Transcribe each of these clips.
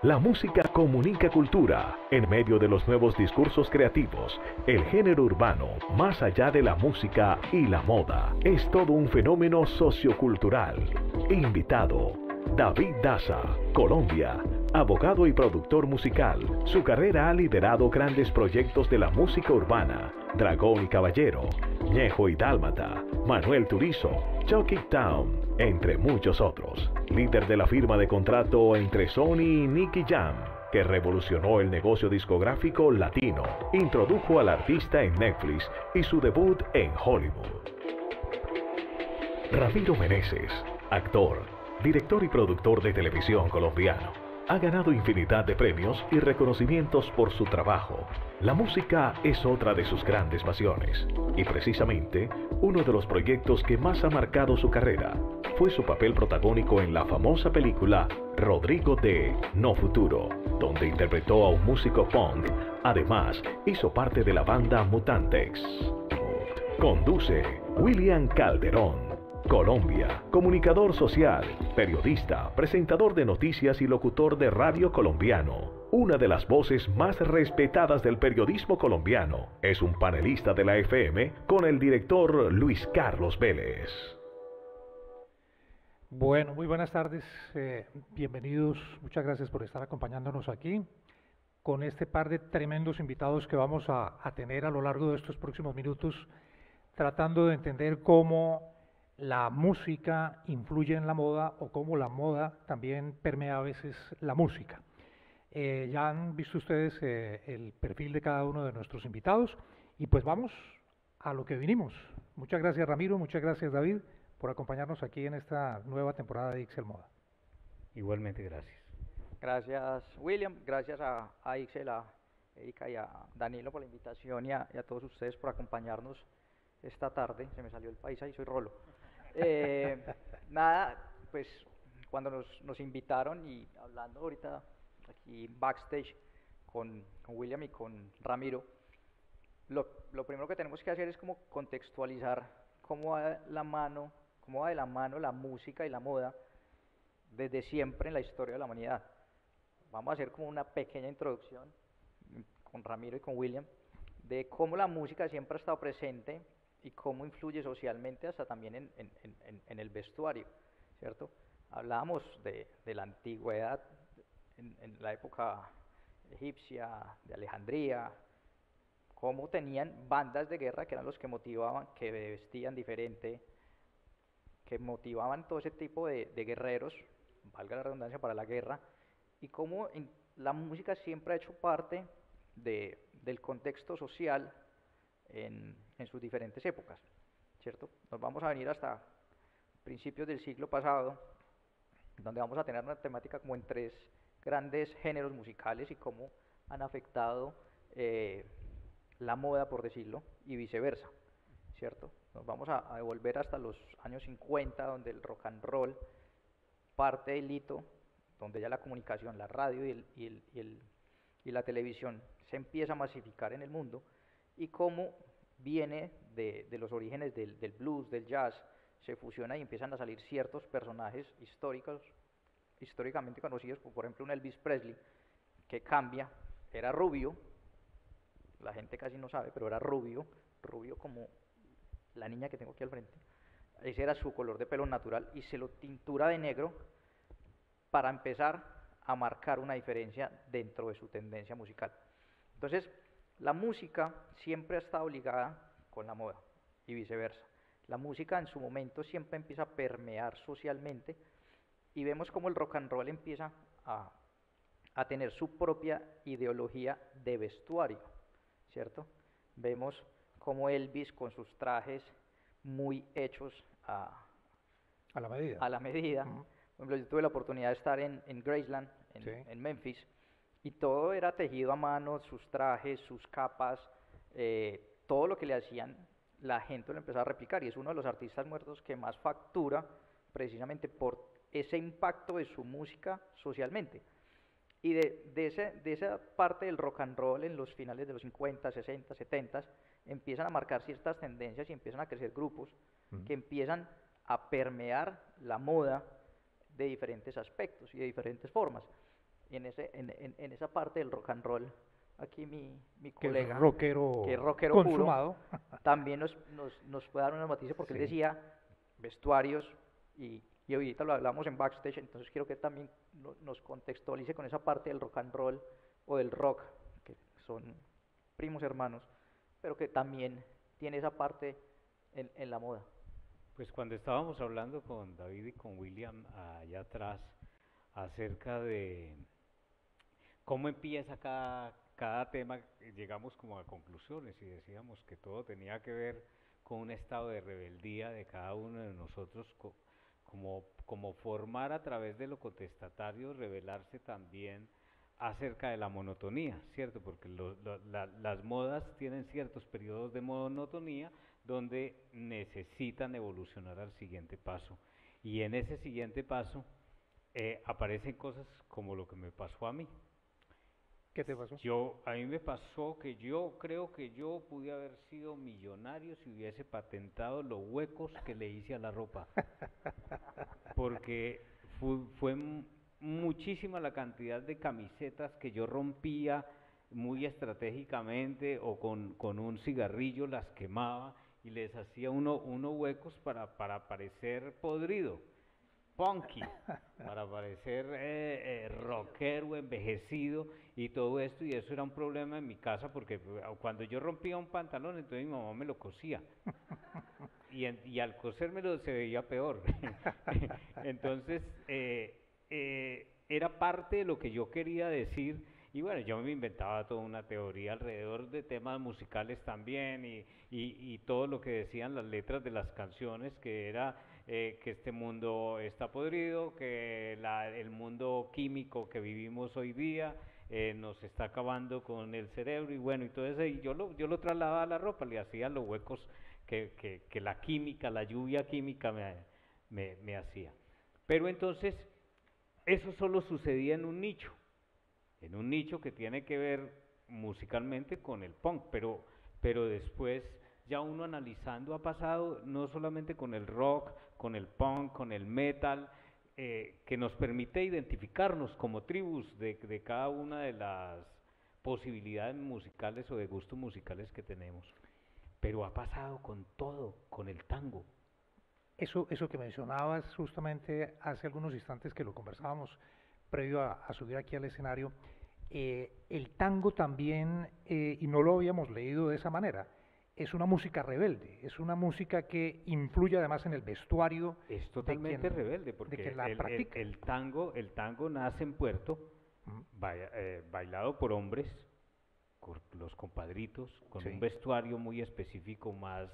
La música comunica cultura. En medio de los nuevos discursos creativos, el género urbano, más allá de la música y la moda, es todo un fenómeno sociocultural. Invitado, David Daza, Colombia, abogado y productor musical. Su carrera ha liderado grandes proyectos de la música urbana, Dragón y Caballero, Ñejo y Dálmata, Manuel Turizo, Chucky Town, entre muchos otros. Líder de la firma de contrato entre Sony y Nicky Jam, que revolucionó el negocio discográfico latino, introdujo al artista en Netflix y su debut en Hollywood. Ramiro Meneses, actor, director y productor de televisión colombiano. Ha ganado infinidad de premios y reconocimientos por su trabajo. La música es otra de sus grandes pasiones, y precisamente uno de los proyectos que más ha marcado su carrera fue su papel protagónico en la famosa película Rodrigo de No Futuro, donde interpretó a un músico punk. Además, hizo parte de la banda Mutantex. Conduce William Calderón. Colombia, comunicador social, periodista, presentador de noticias y locutor de radio colombiano. Una de las voces más respetadas del periodismo colombiano. Es un panelista de la FM con el director Luis Carlos Vélez. Bueno, muy buenas tardes, bienvenidos, muchas gracias por estar acompañándonos aquí con este par de tremendos invitados que vamos a tener a lo largo de estos próximos minutos, tratando de entender cómo la música influye en la moda o cómo la moda también permea a veces la música. Ya han visto ustedes el perfil de cada uno de nuestros invitados y pues vamos a lo que vinimos. Muchas gracias Ramiro, muchas gracias David por acompañarnos aquí en esta nueva temporada de Ixel Moda. Igualmente, gracias. Gracias William, gracias a Ixel, a Erika y a Danilo por la invitación y a todos ustedes por acompañarnos esta tarde. Se me salió el paisa y soy rolo. Nada, pues cuando nos invitaron y hablando ahorita aquí backstage con William y con Ramiro, lo primero que tenemos que hacer es como contextualizar cómo va de la mano la música y la moda desde siempre en la historia de la humanidad. Vamos a hacer como una pequeña introducción con Ramiro y con William de cómo la música siempre ha estado presente y cómo influye socialmente hasta también en el vestuario, ¿cierto? Hablábamos de la antigüedad, en la época egipcia, de Alejandría, cómo tenían bandas de guerra que eran los que motivaban, que vestían diferente, que motivaban todo ese tipo de guerreros, valga la redundancia, para la guerra, y cómo la música siempre ha hecho parte del contexto social en sus diferentes épocas, ¿cierto? Nos vamos a venir hasta principios del siglo pasado, donde vamos a tener una temática como en tres grandes géneros musicales y cómo han afectado la moda, por decirlo, y viceversa, ¿cierto? Nos vamos a devolver hasta los años 50, donde el rock and roll parte del hito, donde ya la comunicación, la radio y la televisión se empieza a masificar en el mundo, y cómo viene de los orígenes del blues, del jazz, se fusiona y empiezan a salir ciertos personajes históricamente conocidos, como por ejemplo un Elvis Presley, que cambia, era rubio, la gente casi no sabe, pero era rubio como la niña que tengo aquí al frente, ese era su color de pelo natural, y se lo tintura de negro para empezar a marcar una diferencia dentro de su tendencia musical. Entonces, la música siempre ha estado ligada con la moda y viceversa. La música en su momento siempre empieza a permear socialmente y vemos cómo el rock and roll empieza a tener su propia ideología de vestuario, ¿cierto? Vemos cómo Elvis con sus trajes muy hechos a la medida. Uh-huh. Por ejemplo, yo tuve la oportunidad de estar en Graceland, Sí. en Memphis, y todo era tejido a mano, sus trajes, sus capas, todo lo que le hacían, la gente lo empezó a replicar, y es uno de los artistas muertos que más factura precisamente por ese impacto de su música socialmente. Y de esa parte del rock and roll en los finales de los 50, 60, 70, empiezan a marcar ciertas tendencias y empiezan a crecer grupos que empiezan a permear la moda de diferentes aspectos y de diferentes formas. y en esa parte del rock and roll, aquí mi Que es colega, rockero que es rockero consumado. puro, también nos puede dar una noticia porque él Sí. decía vestuarios y ahorita lo hablamos en backstage, entonces quiero que también nos contextualice con esa parte del rock and roll o del rock, que son primos hermanos, pero que también tiene esa parte en la moda. Pues cuando estábamos hablando con David y con William allá atrás acerca de cómo empieza cada tema, llegamos como a conclusiones y decíamos que todo tenía que ver con un estado de rebeldía de cada uno de nosotros, como formar a través de lo contestatario, rebelarse también acerca de la monotonía, ¿cierto? Porque las modas tienen ciertos periodos de monotonía donde necesitan evolucionar al siguiente paso. Y en ese siguiente paso aparecen cosas como lo que me pasó a mí. ¿Qué te pasó? A mí me pasó que yo creo que yo pude haber sido millonario si hubiese patentado los huecos que le hice a la ropa. Porque fue muchísima la cantidad de camisetas que yo rompía muy estratégicamente o con un cigarrillo las quemaba y les hacía unos huecos para parecer podrido, punky, para parecer rockero, envejecido y todo esto, y eso era un problema en mi casa porque cuando yo rompía un pantalón, entonces mi mamá me lo cosía. Y al cosérmelo se veía peor. Entonces, era parte de lo que yo quería decir. Y bueno, yo me inventaba toda una teoría alrededor de temas musicales también y todo lo que decían las letras de las canciones, que era que este mundo está podrido, que el mundo químico que vivimos hoy día nos está acabando con el cerebro y bueno, y todo eso. Y yo lo trasladaba a la ropa, le hacía los huecos que la química, la lluvia química me hacía. Pero entonces, eso solo sucedía en un nicho que tiene que ver musicalmente con el punk, pero después ya uno analizando ha pasado no solamente con el rock, con el punk, con el metal, que nos permite identificarnos como tribus de cada una de las posibilidades musicales o de gustos musicales que tenemos. Pero ha pasado con todo, con el tango. Eso que mencionabas justamente hace algunos instantes que lo conversábamos previo a subir aquí al escenario, el tango también, y no lo habíamos leído de esa manera, es una música rebelde, es una música que influye además en el vestuario Es totalmente de rebelde porque quien la practica. el tango nace en Puerto, bailado por hombres, los compadritos, con Sí. un vestuario muy específico, más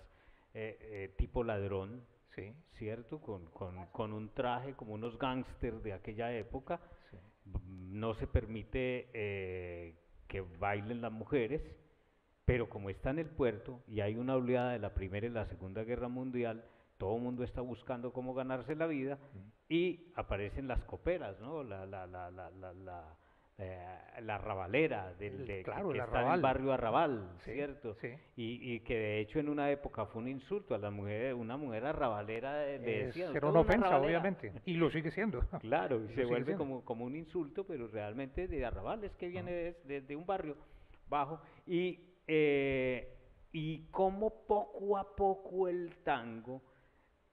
tipo ladrón, Sí, ¿cierto? Con un traje como unos gángsters de aquella época. sí. No se permite que bailen las mujeres, pero como está en el puerto y hay una oleada de la Primera y la Segunda Guerra Mundial, todo el mundo está buscando cómo ganarse la vida y aparecen las coperas, ¿no? La arrabalera Claro, que el está en el arrabal. barrio Arrabal, Sí, ¿cierto? sí. Y que de hecho en una época fue un insulto a las mujeres, una mujer arrabalera le decían, Era "Usted una es ofensa, arrabalera". obviamente, y lo sigue siendo. Claro, y Lo se sigue vuelve siendo. como un insulto, pero realmente de arrabal es que viene de un barrio bajo. Y cómo poco a poco el tango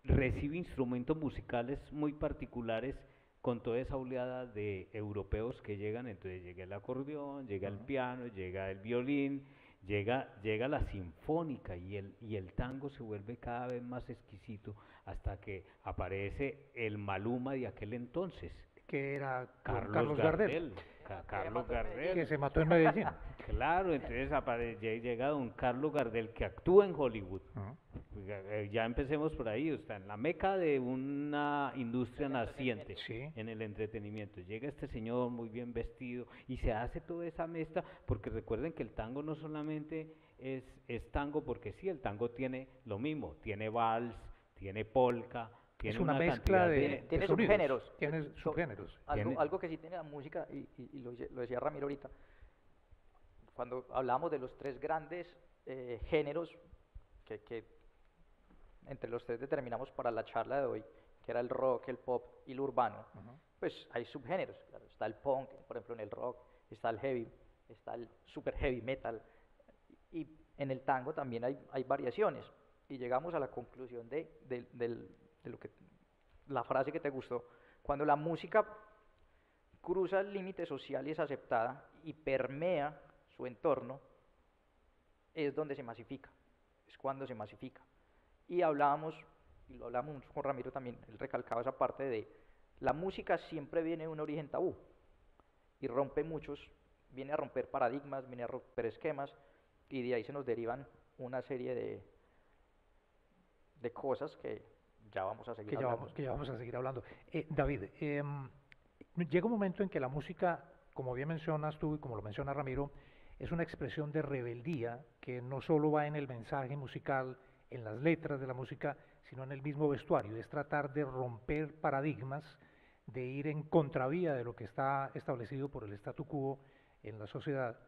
recibe instrumentos musicales muy particulares con toda esa oleada de europeos que llegan, entonces llega el acordeón, llega el piano, llega el violín, llega la sinfónica y el tango se vuelve cada vez más exquisito hasta que aparece el Maluma de aquel entonces, Que era don Carlos Gardel, Carlos que Gardel. se mató en Medellín. Claro, entonces llega don Carlos Gardel que actúa en Hollywood. Ujú. Ya empecemos por ahí, está en la meca de una industria naciente, Sí. en el entretenimiento. Llega este señor muy bien vestido y se hace toda esa mezcla, porque recuerden que el tango no solamente es tango, porque sí, el tango tiene lo mismo, tiene vals, tiene polka, tiene Es una una mezcla cantidad Tiene sonidos, subgéneros. tiene So- subgéneros. Tiene- Algo que sí tiene la música, y lo decía Ramiro ahorita, cuando hablamos de los tres grandes géneros que entre los tres determinamos para la charla de hoy, que era el rock, el pop y el urbano, Ujú. pues hay subgéneros, claro, está el punk, por ejemplo en el rock, está el heavy, está el super heavy metal, y en el tango también hay variaciones, y llegamos a la conclusión de lo que, la frase que te gustó, cuando la música cruza el límite social y es aceptada y permea su entorno, es donde se masifica, es cuando se masifica. Y hablábamos, y lo hablamos mucho con Ramiro también, él recalcaba esa parte de la música siempre viene de un origen tabú y rompe muchos, viene a romper paradigmas, viene a romper esquemas y de ahí se nos derivan una serie de cosas que ya vamos a seguir hablando. Que ya vamos a seguir hablando. David, llega un momento en que la música, como bien mencionas tú y como lo menciona Ramiro, es una expresión de rebeldía que no solo va en el mensaje musical, en las letras de la música, sino en el mismo vestuario. Es tratar de romper paradigmas, de ir en contravía de lo que está establecido por el statu quo en la sociedad.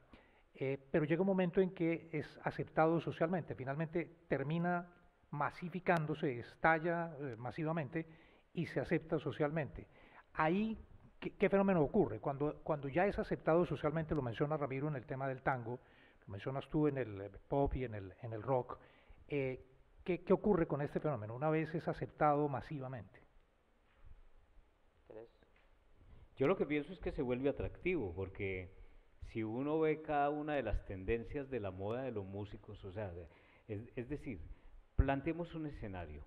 Pero llega un momento en que es aceptado socialmente, finalmente termina masificándose, estalla masivamente y se acepta socialmente. Ahí, ¿qué fenómeno ocurre? Cuando ya es aceptado socialmente, lo menciona Ramiro en el tema del tango, lo mencionas tú en el pop y en el rock, ¿qué ocurre con este fenómeno una vez es aceptado masivamente? Yo lo que pienso es que se vuelve atractivo, porque si uno ve cada una de las tendencias de la moda de los músicos, o sea, es decir, planteemos un escenario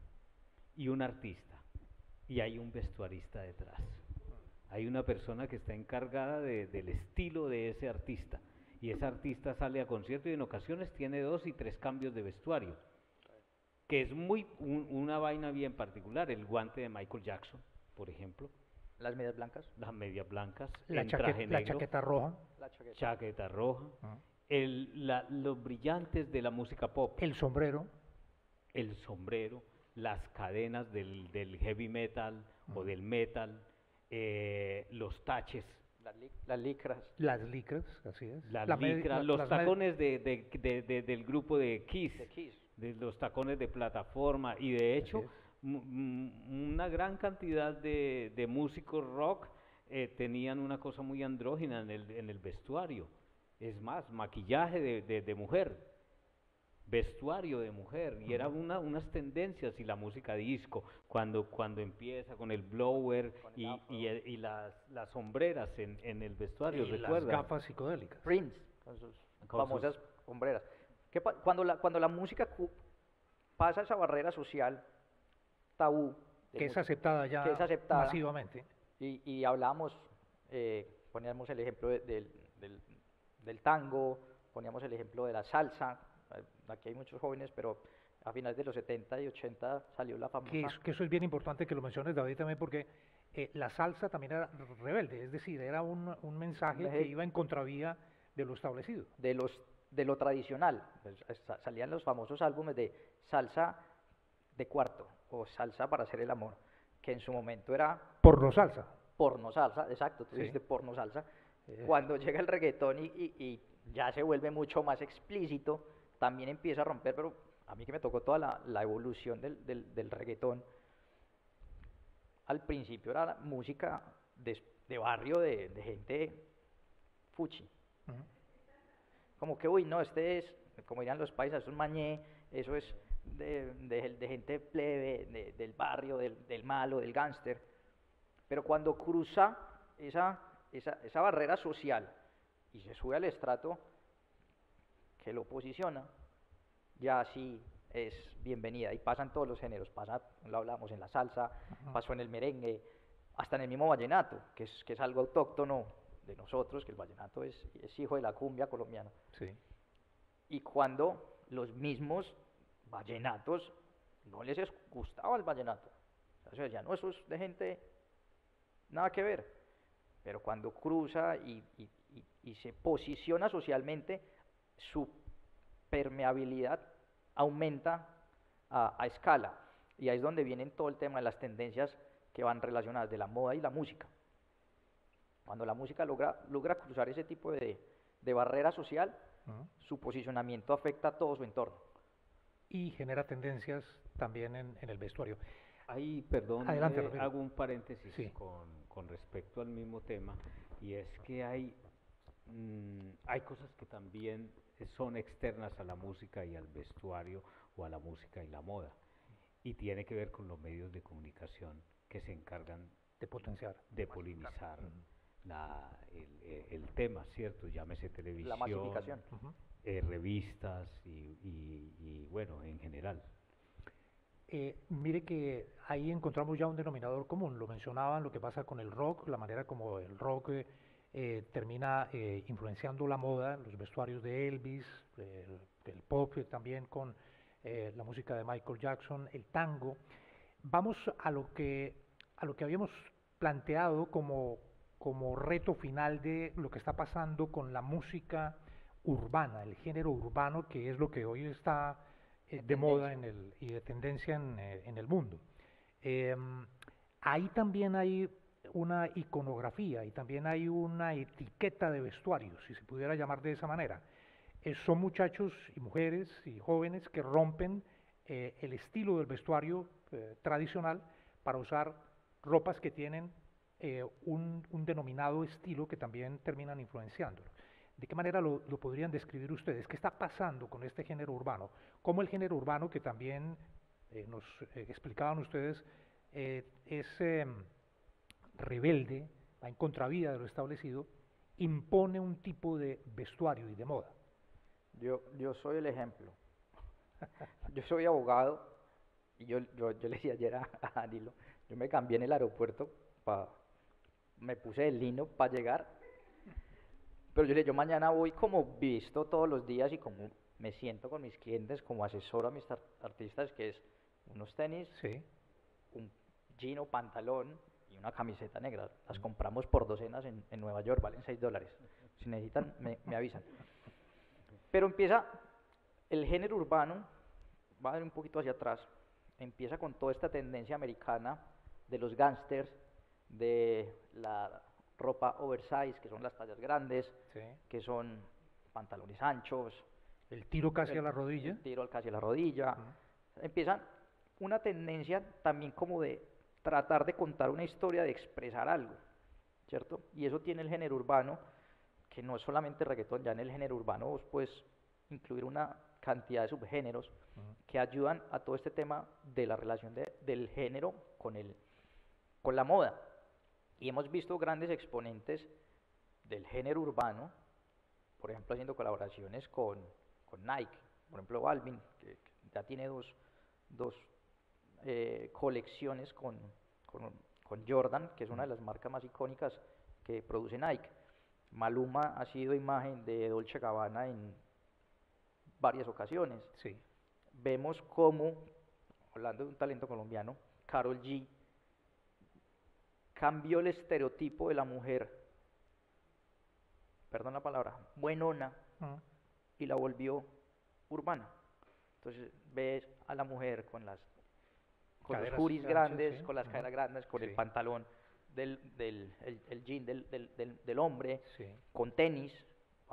y un artista, y hay un vestuarista detrás. Hay una persona que está encargada del estilo de ese artista, y ese artista sale a concierto y en ocasiones tiene 2 y 3 cambios de vestuario, que es una vaina bien particular. El guante de Michael Jackson, por ejemplo. Las medias blancas. Las medias blancas, traje negro, la chaqueta roja. Chaqueta roja. Los brillantes de la música pop. El sombrero. El sombrero, las cadenas del heavy metal o del metal, los taches. Las licras. Las licras, así es. Las licras, los tacones del grupo de Kiss. De los tacones de plataforma, y de hecho una gran cantidad de músicos rock tenían una cosa muy andrógina en el vestuario. Es más, maquillaje de mujer, vestuario de mujer, y era unas tendencias. Y la música disco, cuando empieza con el blower y las sombreras en el vestuario, y ¿recuerdan? Las gafas psicodélicas. Prince, con sus famosas sombreras. Cuando la música pasa esa barrera social tabú, que es aceptada ya masivamente, y hablamos, poníamos el ejemplo del tango, poníamos el ejemplo de la salsa. Aquí hay muchos jóvenes, pero a finales de los 70 y 80 salió la famosa. Que eso es bien importante que lo menciones, David, también, porque la salsa también era rebelde, es decir, era un mensaje que iba en contravía de lo establecido. De lo tradicional. Salían los famosos álbumes de salsa de cuarto o salsa para hacer el amor, que en su momento era porno salsa. Porno salsa, exacto, tú dijiste porno salsa. Cuando llega el reggaetón y ya se vuelve mucho más explícito, también empieza a romper. Pero a mí que me tocó toda la evolución del reggaetón, al principio era música de barrio, de gente fuchi. Como que, uy, no, este es, como dirían los paisas, es un mañé, eso es de gente plebe, del barrio, del malo, del gángster. Pero cuando cruza esa barrera social y se sube al estrato que lo posiciona, ya sí es bienvenida. Y pasan todos los géneros, lo hablamos en la salsa, pasó en el merengue, hasta en el mismo vallenato, que es algo autóctono de nosotros, que el vallenato es hijo de la cumbia colombiana. Sí. Y cuando los mismos vallenatos no les gustaba el vallenato, o sea, ya no, eso es de gente nada que ver, pero cuando cruza y se posiciona socialmente, su permeabilidad aumenta a escala, y ahí es donde vienen todo el tema de las tendencias que van relacionadas de la moda y la música. Cuando la música logra cruzar ese tipo de barrera social, su posicionamiento afecta a todo su entorno. Y genera tendencias también en el vestuario. Ahí, perdón, Adelante, Ramiro. hago un paréntesis Sí. con respecto al mismo tema, y es que hay cosas que también son externas a la música y al vestuario, o a la música y la moda, y tiene que ver con los medios de comunicación que se encargan De potenciar. de polinizar el tema, ¿cierto? Llámese La televisión, masificación. Ujú. revistas y bueno, en general. Mire que ahí encontramos ya un denominador común. Lo mencionaban, lo que pasa con el rock, la manera como el rock termina influenciando la moda, los vestuarios de Elvis, el pop también con la música de Michael Jackson, el tango. Vamos a lo que habíamos planteado como reto final de lo que está pasando con la música urbana, el género urbano, que es lo que hoy está de moda y de tendencia en el mundo. Ahí también hay una iconografía y también hay una etiqueta de vestuario, si se pudiera llamar de esa manera. Son muchachos y mujeres y jóvenes que rompen el estilo del vestuario tradicional para usar ropas que tienen un denominado estilo que también terminan influenciándolo. ¿De qué manera lo podrían describir ustedes? ¿Qué está pasando con este género urbano? ¿Cómo el género urbano, que también nos explicaban ustedes, es rebelde, va en contravía de lo establecido, impone un tipo de vestuario y de moda? Yo soy el ejemplo. Yo soy abogado y yo le decía ayer a Danilo, yo me cambié en el aeropuerto, me puse de lino para llegar, pero yo le yo mañana voy como visto todos los días y como me siento con mis clientes, como asesoro a mis artistas, que es unos tenis, Sí. un jean o pantalón y una camiseta negra. Las compramos por docenas en Nueva York, valen $6. Si necesitan, me avisan. Pero empieza el género urbano, va a ir un poquito hacia atrás, empieza con toda esta tendencia americana de los gángsters, de la ropa oversize, que son las tallas grandes, Sí. que son pantalones anchos, El tiro casi a la rodilla. el tiro casi a la rodilla. Ujú. Empiezan una tendencia también como de tratar de contar una historia, de expresar algo, ¿cierto? Y eso tiene el género urbano, que no es solamente reggaetón, ya en el género urbano vos puedes incluir una cantidad de subgéneros que ayudan a todo este tema de la relación del género con la moda. Y hemos visto grandes exponentes del género urbano, por ejemplo, haciendo colaboraciones con Nike, por ejemplo, Balvin, que ya tiene dos colecciones con Jordan, que es una de las marcas más icónicas que produce Nike. Maluma ha sido imagen de Dolce Gabbana en varias ocasiones. Sí. Vemos cómo, hablando de un talento colombiano, Karol G cambió el estereotipo de la mujer, perdón la palabra, buenona, Ujú. y la volvió urbana. Entonces ves a la mujer con los Caderas juris anchas, grandes, sí. con las Ujú. caderas grandes, con el Sí. pantalón el jean del hombre, Sí. con tenis.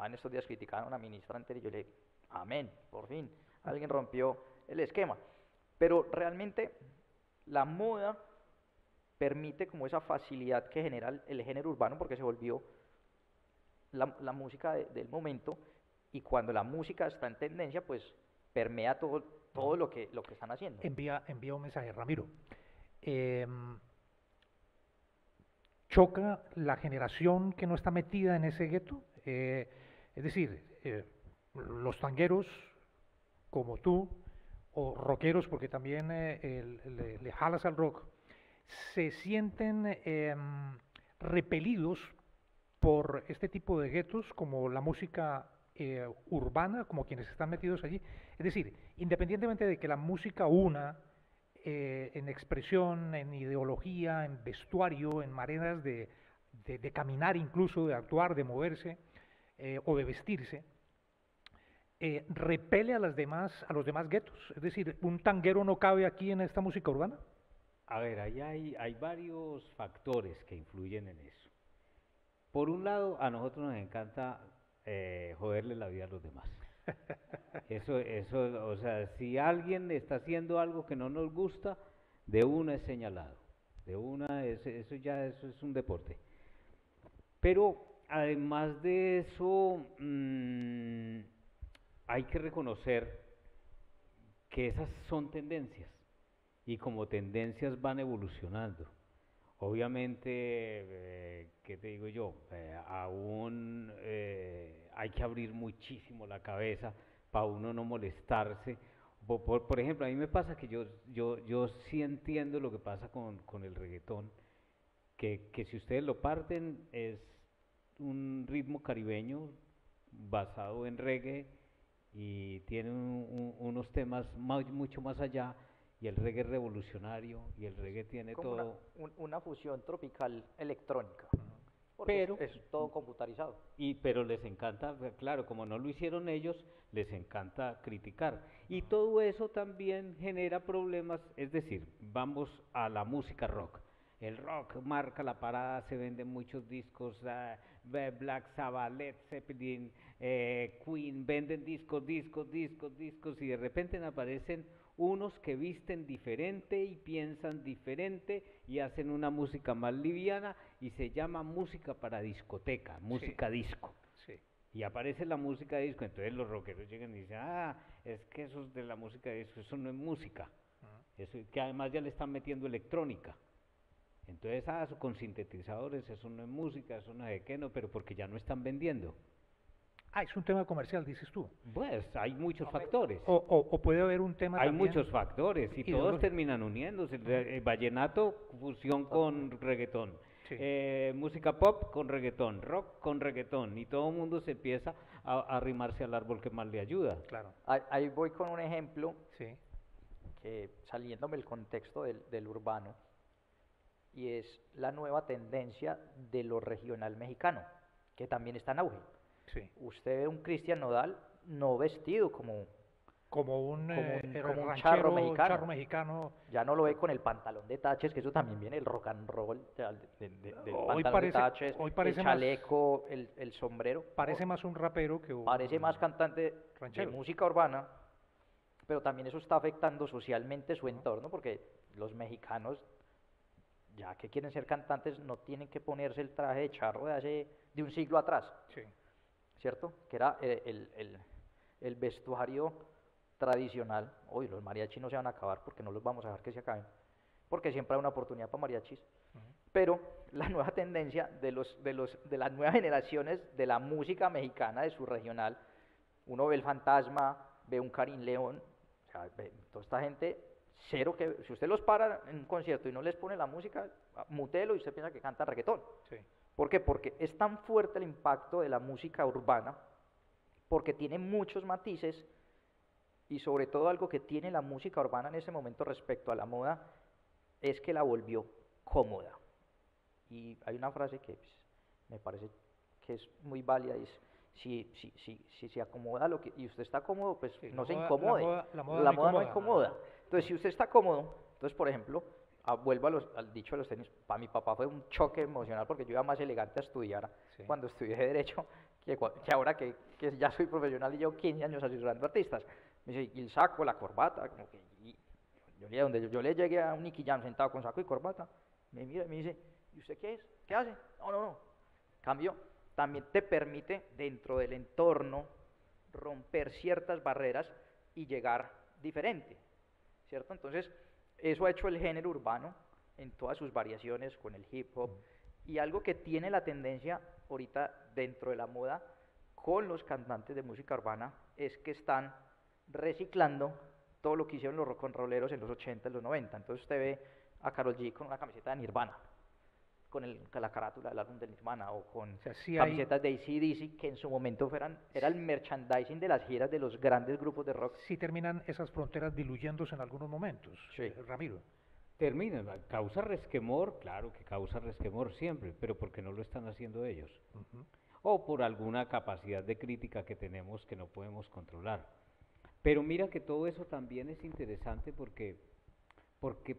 En estos días criticaron a una ministra anterior y yo le dije, amén, por fin, alguien rompió el esquema. Pero realmente la moda permite como esa facilidad que genera el género urbano porque se volvió la música del momento, y cuando la música está en tendencia, pues permea todo lo que están haciendo. Envía un mensaje, Ramiro. ¿Choca la generación que no está metida en ese gueto? Es decir, los tangueros como tú, o rockeros, porque también le jalas al rock, se sienten repelidos por este tipo de guetos como la música urbana, como quienes están metidos allí. Es decir, independientemente de que la música una en expresión, en ideología, en vestuario, en maneras de caminar incluso, de actuar, de moverse o de vestirse, repele a los demás guetos. Es decir, ¿un tanguero no cabe aquí en esta música urbana? A ver, ahí hay varios factores que influyen en eso. Por un lado, a nosotros nos encanta joderle la vida a los demás. Eso, o sea, si alguien está haciendo algo que no nos gusta, de una es señalado, de una eso es un deporte. Pero además de eso, hay que reconocer que esas son tendencias y como tendencias van evolucionando. Obviamente, ¿qué te digo yo? Aún hay que abrir muchísimo la cabeza para uno no molestarse. Por ejemplo, a mí me pasa que yo sí entiendo lo que pasa con el reggaetón, que si ustedes lo parten es un ritmo caribeño basado en reggae y tiene unos temas mucho más allá, y el reggae es revolucionario y el reggae tiene Como todo. una fusión tropical electrónica, porque Pero, es todo computarizado. pero les encanta, claro, como no lo hicieron ellos, les encanta criticar. Y todo eso también genera problemas, es decir, vamos a la música rock. El rock marca la parada, se venden muchos discos, Black Sabbath, Led Zeppelin, Queen, venden discos, y de repente aparecen unos que visten diferente y piensan diferente y hacen una música más liviana y se llama música para discoteca, música disco. Sí. Y aparece la música disco, entonces los rockeros llegan y dicen, es que eso es de la música disco, eso no es música. Eso, que además ya le están metiendo electrónica. Entonces, con sintetizadores, eso no es música, eso no es de qué, no, pero porque ya no están vendiendo. Es un tema comercial, dices tú. Pues hay muchos factores. O puede haber un tema Hay también muchos factores y todos terminan uniéndose. Vallenato, fusión con reggaetón. Sí. Música pop con reggaetón, rock con reggaetón. Y todo el mundo se empieza a arrimarse al árbol que más le ayuda. Claro. Ahí voy con un ejemplo Sí. que saliéndome del contexto del urbano, y es la nueva tendencia de lo regional mexicano, que también está en auge. Sí. Usted ve un Cristian Nodal no vestido como un como un charro mexicano. Ya no lo ve con el pantalón de taches, que eso también viene el rock and roll, del Hoy pantalón parece- de taches, hoy parece el más- chaleco, el sombrero. Parece más un rapero que un Parece más cantante de ranchero. música urbana, pero también eso está afectando socialmente su entorno, porque los mexicanos, ya que quieren ser cantantes, no tienen que ponerse el traje de charro de un siglo atrás, Sí. ¿cierto? Que era el vestuario tradicional. Hoy los mariachis no se van a acabar porque no los vamos a dejar que se acaben, porque siempre hay una oportunidad para mariachis. Pero la nueva tendencia de las nuevas generaciones de la música mexicana, de su regional, uno ve el Fantasma, ve un Karim León, o sea, ve toda esta gente, cero que, si usted los para en un concierto y no les pone la música, mutelo y usted piensa que canta reggaetón. Sí. ¿Por qué? Porque es tan fuerte el impacto de la música urbana, porque tiene muchos matices, y sobre todo algo que tiene la música urbana en ese momento respecto a la moda, es que la volvió cómoda. Y hay una frase que pues, me parece que es muy válida, y es, si se acomoda y usted está cómodo, pues Sí, no se la incomode. moda No incomoda. Entonces, si usted está cómodo, entonces, por ejemplo, vuelvo al dicho de los tenis, para mi papá fue un choque emocional porque yo iba más elegante a estudiar Sí. cuando estudié Derecho que ahora que ya soy profesional y llevo 15 años asesorando artistas. Me dice, y el saco, la corbata, como que, yo le llegué a un Nicky Jam sentado con saco y corbata, me mira y me dice, ¿y usted qué es? ¿Qué hace? No. Cambio, también te permite dentro del entorno romper ciertas barreras y llegar diferente, ¿cierto? Entonces, eso ha hecho el género urbano en todas sus variaciones con el hip hop, y algo que tiene la tendencia ahorita dentro de la moda con los cantantes de música urbana es que están reciclando todo lo que hicieron los rock and rolleros en los 80 y los 90. Entonces usted ve a Karol G con una camiseta de Nirvana, con la carátula del álbum de Nirvana, o con sea, sí camisetas de AC/DC, que en su momento era el merchandising de las giras de los grandes grupos de rock. Sí terminan esas fronteras diluyéndose en algunos momentos, Sí. Ramiro. Termina, causa resquemor, claro que causa resquemor siempre, pero porque no lo están haciendo ellos. O por alguna capacidad de crítica que tenemos que no podemos controlar. Pero mira que todo eso también es interesante porque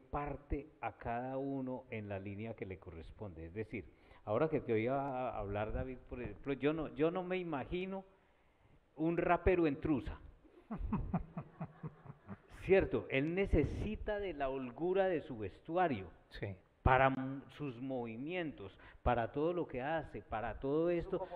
parte a cada uno en la línea que le corresponde. Es decir, ahora que te oía a hablar, David, por ejemplo, yo no me imagino un rapero en trusa. ¿cierto? Él necesita de la holgura de su vestuario Sí. para sus movimientos, para todo lo que hace, para todo esto,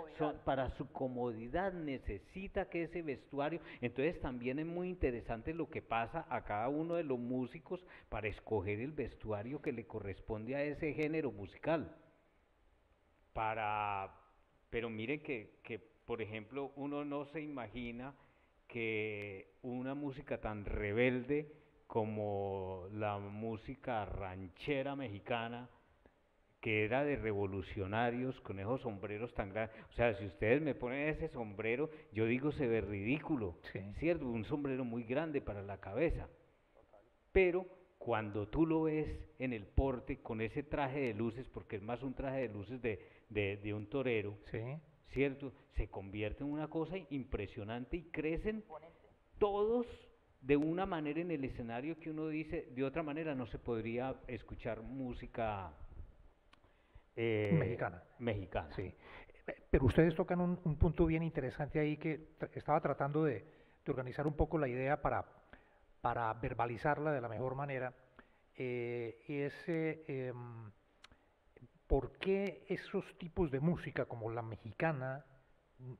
para su comodidad necesita que ese vestuario, entonces también es muy interesante lo que pasa a cada uno de los músicos para escoger el vestuario que le corresponde a ese género musical. Pero mire que, por ejemplo, uno no se imagina que una música tan rebelde como la música ranchera mexicana, que era de revolucionarios con esos sombreros tan grandes, o sea, si ustedes me ponen ese sombrero, yo digo se ve ridículo, Sí. ¿cierto? Un sombrero muy grande para la cabeza, pero cuando tú lo ves en el porte con ese traje de luces, porque es más un traje de luces de un torero, Sí. ¿cierto? Se convierte en una cosa impresionante y crecen todos de una manera en el escenario que uno dice, de otra manera no se podría escuchar música mexicana. Sí. Pero ustedes tocan un punto bien interesante ahí que estaba tratando de organizar un poco la idea para verbalizarla de la mejor manera. Y es por qué esos tipos de música como la mexicana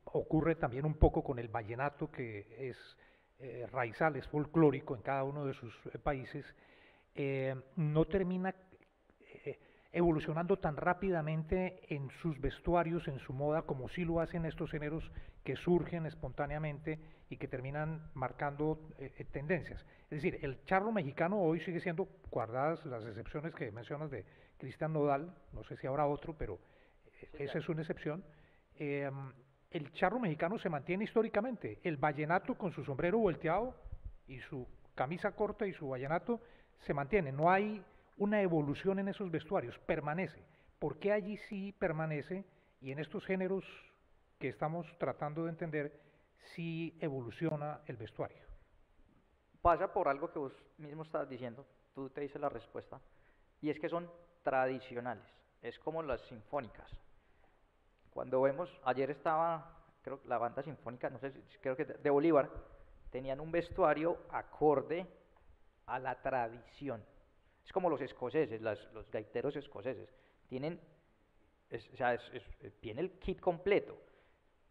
ocurre también un poco con el vallenato, que es raizal, es folclórico en cada uno de sus países, no termina evolucionando tan rápidamente en sus vestuarios, en su moda, como sí lo hacen estos géneros que surgen espontáneamente y que terminan marcando tendencias. Es decir, el charro mexicano hoy sigue siendo, guardadas las excepciones que mencionas de Cristian Nodal, no sé si habrá otro, pero esa es una excepción. El charro mexicano se mantiene históricamente. El vallenato con su sombrero volteado y su camisa corta y su vallenato se mantiene. No hay una evolución en esos vestuarios, permanece. ¿Por qué allí sí permanece y en estos géneros que estamos tratando de entender sí evoluciona el vestuario? Pasa por algo que vos mismo estabas diciendo, tú te dices la respuesta, y es que son tradicionales, es como las sinfónicas. Cuando vemos, ayer estaba, creo la banda sinfónica, no sé, creo que de Bolívar, tenían un vestuario acorde a la tradición. Es como los escoceses, los gaiteros escoceses, tienen, o sea, tiene el kit completo.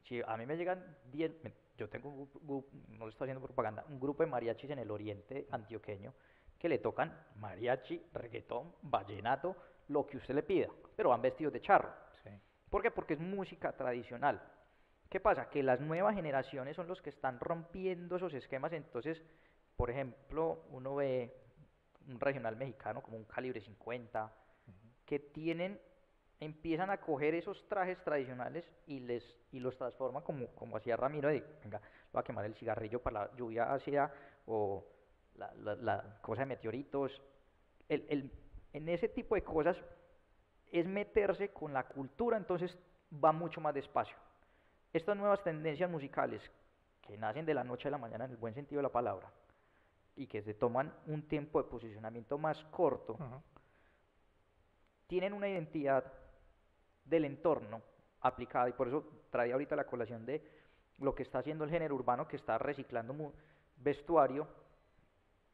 Si a mí me llegan 10, yo tengo un grupo, no le estoy haciendo propaganda, un grupo de mariachis en el oriente antioqueño que le tocan mariachi, reggaetón, vallenato, lo que usted le pida, pero van vestidos de charro. Sí. ¿Por qué? Porque es música tradicional. ¿Qué pasa? Que las nuevas generaciones son los que están rompiendo esos esquemas. Entonces, por ejemplo, uno ve un regional mexicano como un Calibre 50, que empiezan a coger esos trajes tradicionales y los transforman como hacía Ramiro, de, venga, voy a quemar el cigarrillo para la lluvia ácida, o la cosa de meteoritos. En ese tipo de cosas es meterse con la cultura, entonces va mucho más despacio. Estas nuevas tendencias musicales que nacen de la noche a la mañana en el buen sentido de la palabra y que se toman un tiempo de posicionamiento más corto, tienen una identidad del entorno aplicada, y por eso traía ahorita la colación de lo que está haciendo el género urbano, que está reciclando vestuario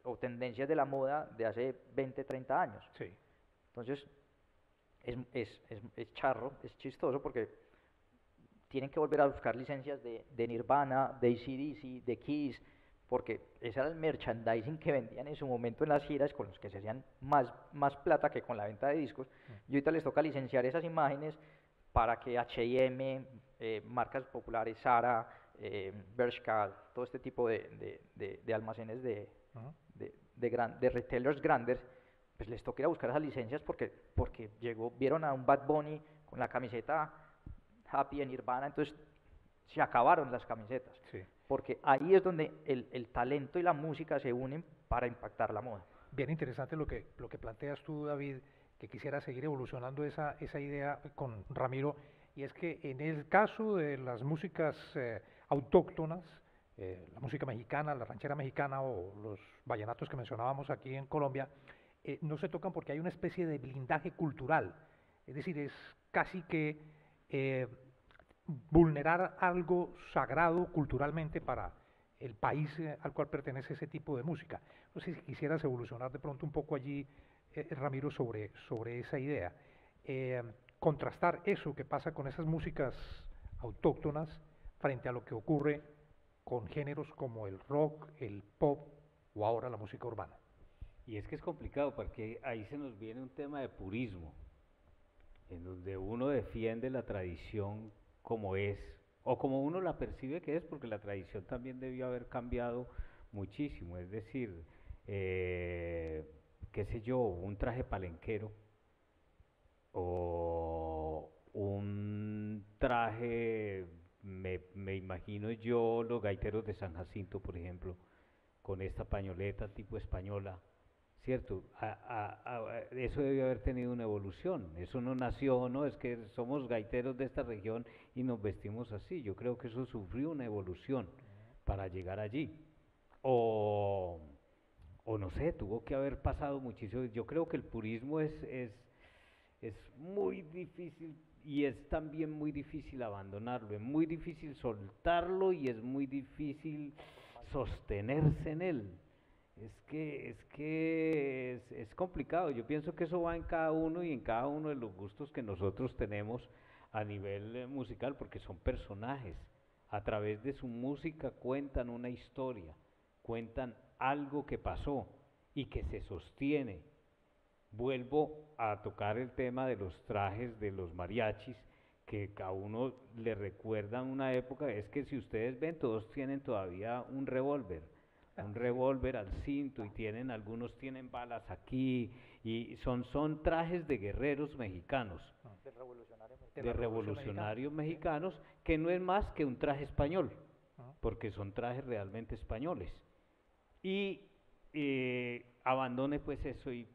o tendencias de la moda de hace 20, 30 años. Sí. Entonces, es charro, es chistoso porque tienen que volver a buscar licencias de Nirvana, de AC/DC, de Kiss, porque ese era el merchandising que vendían en su momento en las giras, con los que se hacían más plata que con la venta de discos. Y ahorita les toca licenciar esas imágenes para que H&M, marcas populares, Zara, Bershka, todo este tipo de almacenes de retailers grandes, pues les toca ir a buscar esas licencias porque vieron a un Bad Bunny con la camiseta Happy en Nirvana, entonces se acabaron las camisetas. Sí. Porque ahí es donde el talento y la música se unen para impactar la moda. Bien interesante lo que planteas tú, David, que quisiera seguir evolucionando esa idea con Ramiro, y es que en el caso de las músicas autóctonas, la música mexicana, la ranchera mexicana o los vallenatos que mencionábamos aquí en Colombia, no se tocan porque hay una especie de blindaje cultural, es decir, es casi que vulnerar algo sagrado culturalmente para el país al cual pertenece ese tipo de música. No sé si quisieras evolucionar de pronto un poco allí, Ramiro, sobre esa idea. Eh, Contrastar eso que pasa con esas músicas autóctonas frente a lo que ocurre con géneros como el rock, el pop o ahora la música urbana. Y es que es complicado porque ahí se nos viene un tema de purismo, en donde uno defiende la tradición como es, o como uno la percibe que es, porque la tradición también debió haber cambiado muchísimo. Es decir, qué sé yo, un traje palenquero o un traje, me imagino yo los gaiteros de San Jacinto, por ejemplo, con esta pañoleta tipo española, ¿cierto? Eso debió haber tenido una evolución, eso no nació, no, es que somos gaiteros de esta región y nos vestimos así, yo creo que eso sufrió una evolución para llegar allí, o, o no sé, tuvo que haber pasado muchísimo, yo creo que el purismo es muy difícil y es también muy difícil abandonarlo, es muy difícil soltarlo y es muy difícil sostenerse en él. Es complicado. Yo pienso que eso va en cada uno y en cada uno de los gustos que nosotros tenemos a nivel musical, porque son personajes. A través de su música cuentan una historia, cuentan algo que pasó y que se sostiene. Vuelvo a tocar el tema de los trajes de los mariachis, que a uno le recuerdan una época. Es que si ustedes ven, todos tienen todavía un revólver al cinto, y tienen, algunos tienen balas aquí, y son trajes de guerreros mexicanos, de revolucionarios mexicanos, que no es más que un traje español, porque son trajes realmente españoles. Y abandone pues eso y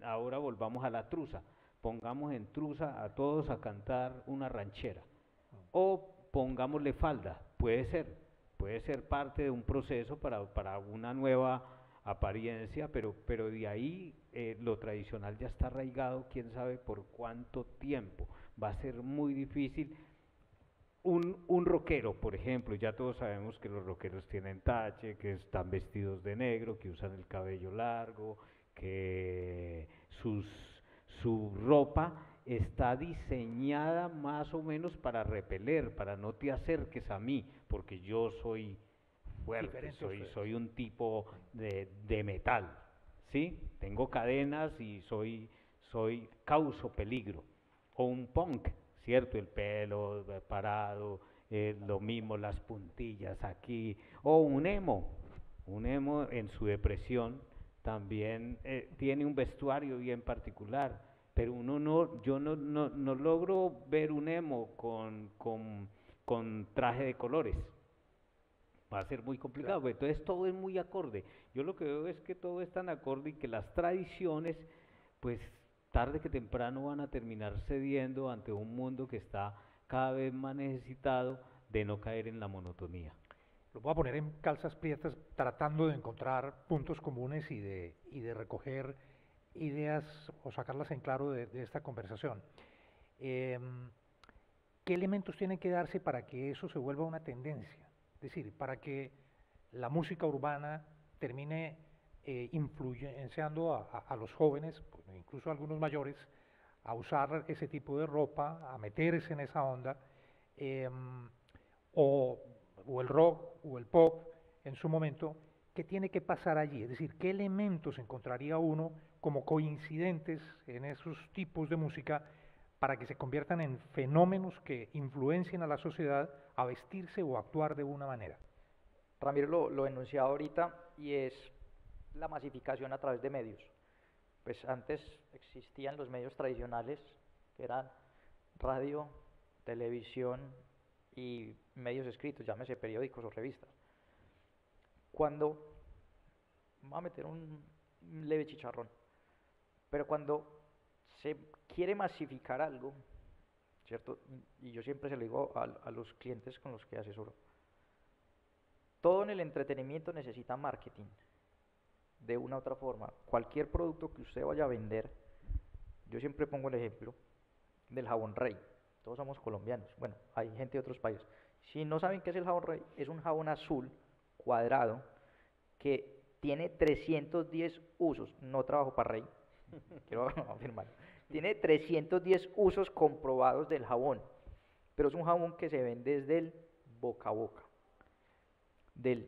ahora volvamos a la truza, pongamos en truza a todos a cantar una ranchera, o pongámosle falda, puede ser parte de un proceso para una nueva apariencia, pero de ahí lo tradicional ya está arraigado, quién sabe por cuánto tiempo. Va a ser muy difícil. Un rockero, por ejemplo, ya todos sabemos que los rockeros tienen tache, que están vestidos de negro, que usan el cabello largo, que su ropa está diseñada más o menos para repeler, para no te acerques a mí, porque yo soy fuerte, soy un tipo de metal, ¿sí? Tengo cadenas y causo peligro. O un punk, ¿cierto? El pelo parado, lo mismo las puntillas aquí. O un emo en su depresión también tiene un vestuario bien particular, pero yo no logro ver un emo con traje de colores. Va a ser muy complicado, claro. Entonces todo es muy acorde. Yo lo que veo es que todo es tan acorde y que las tradiciones, pues tarde que temprano van a terminar cediendo ante un mundo que está cada vez más necesitado de no caer en la monotonía. Lo voy a poner en calzas prietas tratando de encontrar puntos comunes y de recoger ideas o sacarlas en claro de esta conversación. ¿Qué elementos tienen que darse para que eso se vuelva una tendencia? Es decir, para que la música urbana termine influenciando a los jóvenes, pues, incluso a algunos mayores, a usar ese tipo de ropa, a meterse en esa onda, o el rock o el pop en su momento. ¿Qué tiene que pasar allí? Es decir, ¿qué elementos encontraría uno como coincidentes en esos tipos de música para que se conviertan en fenómenos que influencien a la sociedad a vestirse o actuar de una manera? Ramiro lo enunciaba ahorita, y es la masificación a través de medios. Pues antes existían los medios tradicionales, que eran radio, televisión y medios escritos, llámese periódicos o revistas. Vamos a meter un leve chicharrón, pero cuando se quiere masificar algo, ¿cierto? Y yo siempre se lo digo a los clientes con los que asesoro, todo en el entretenimiento necesita marketing, de una u otra forma. Cualquier producto que usted vaya a vender, yo siempre pongo el ejemplo del jabón Rey. Todos somos colombianos, bueno, hay gente de otros países, Si no saben qué es el jabón Rey, es un jabón azul cuadrado que tiene 310 usos. No trabajo para Rey, quiero afirmar. Tiene 310 usos comprobados del jabón, pero es un jabón que se vende desde el boca a boca. Ve,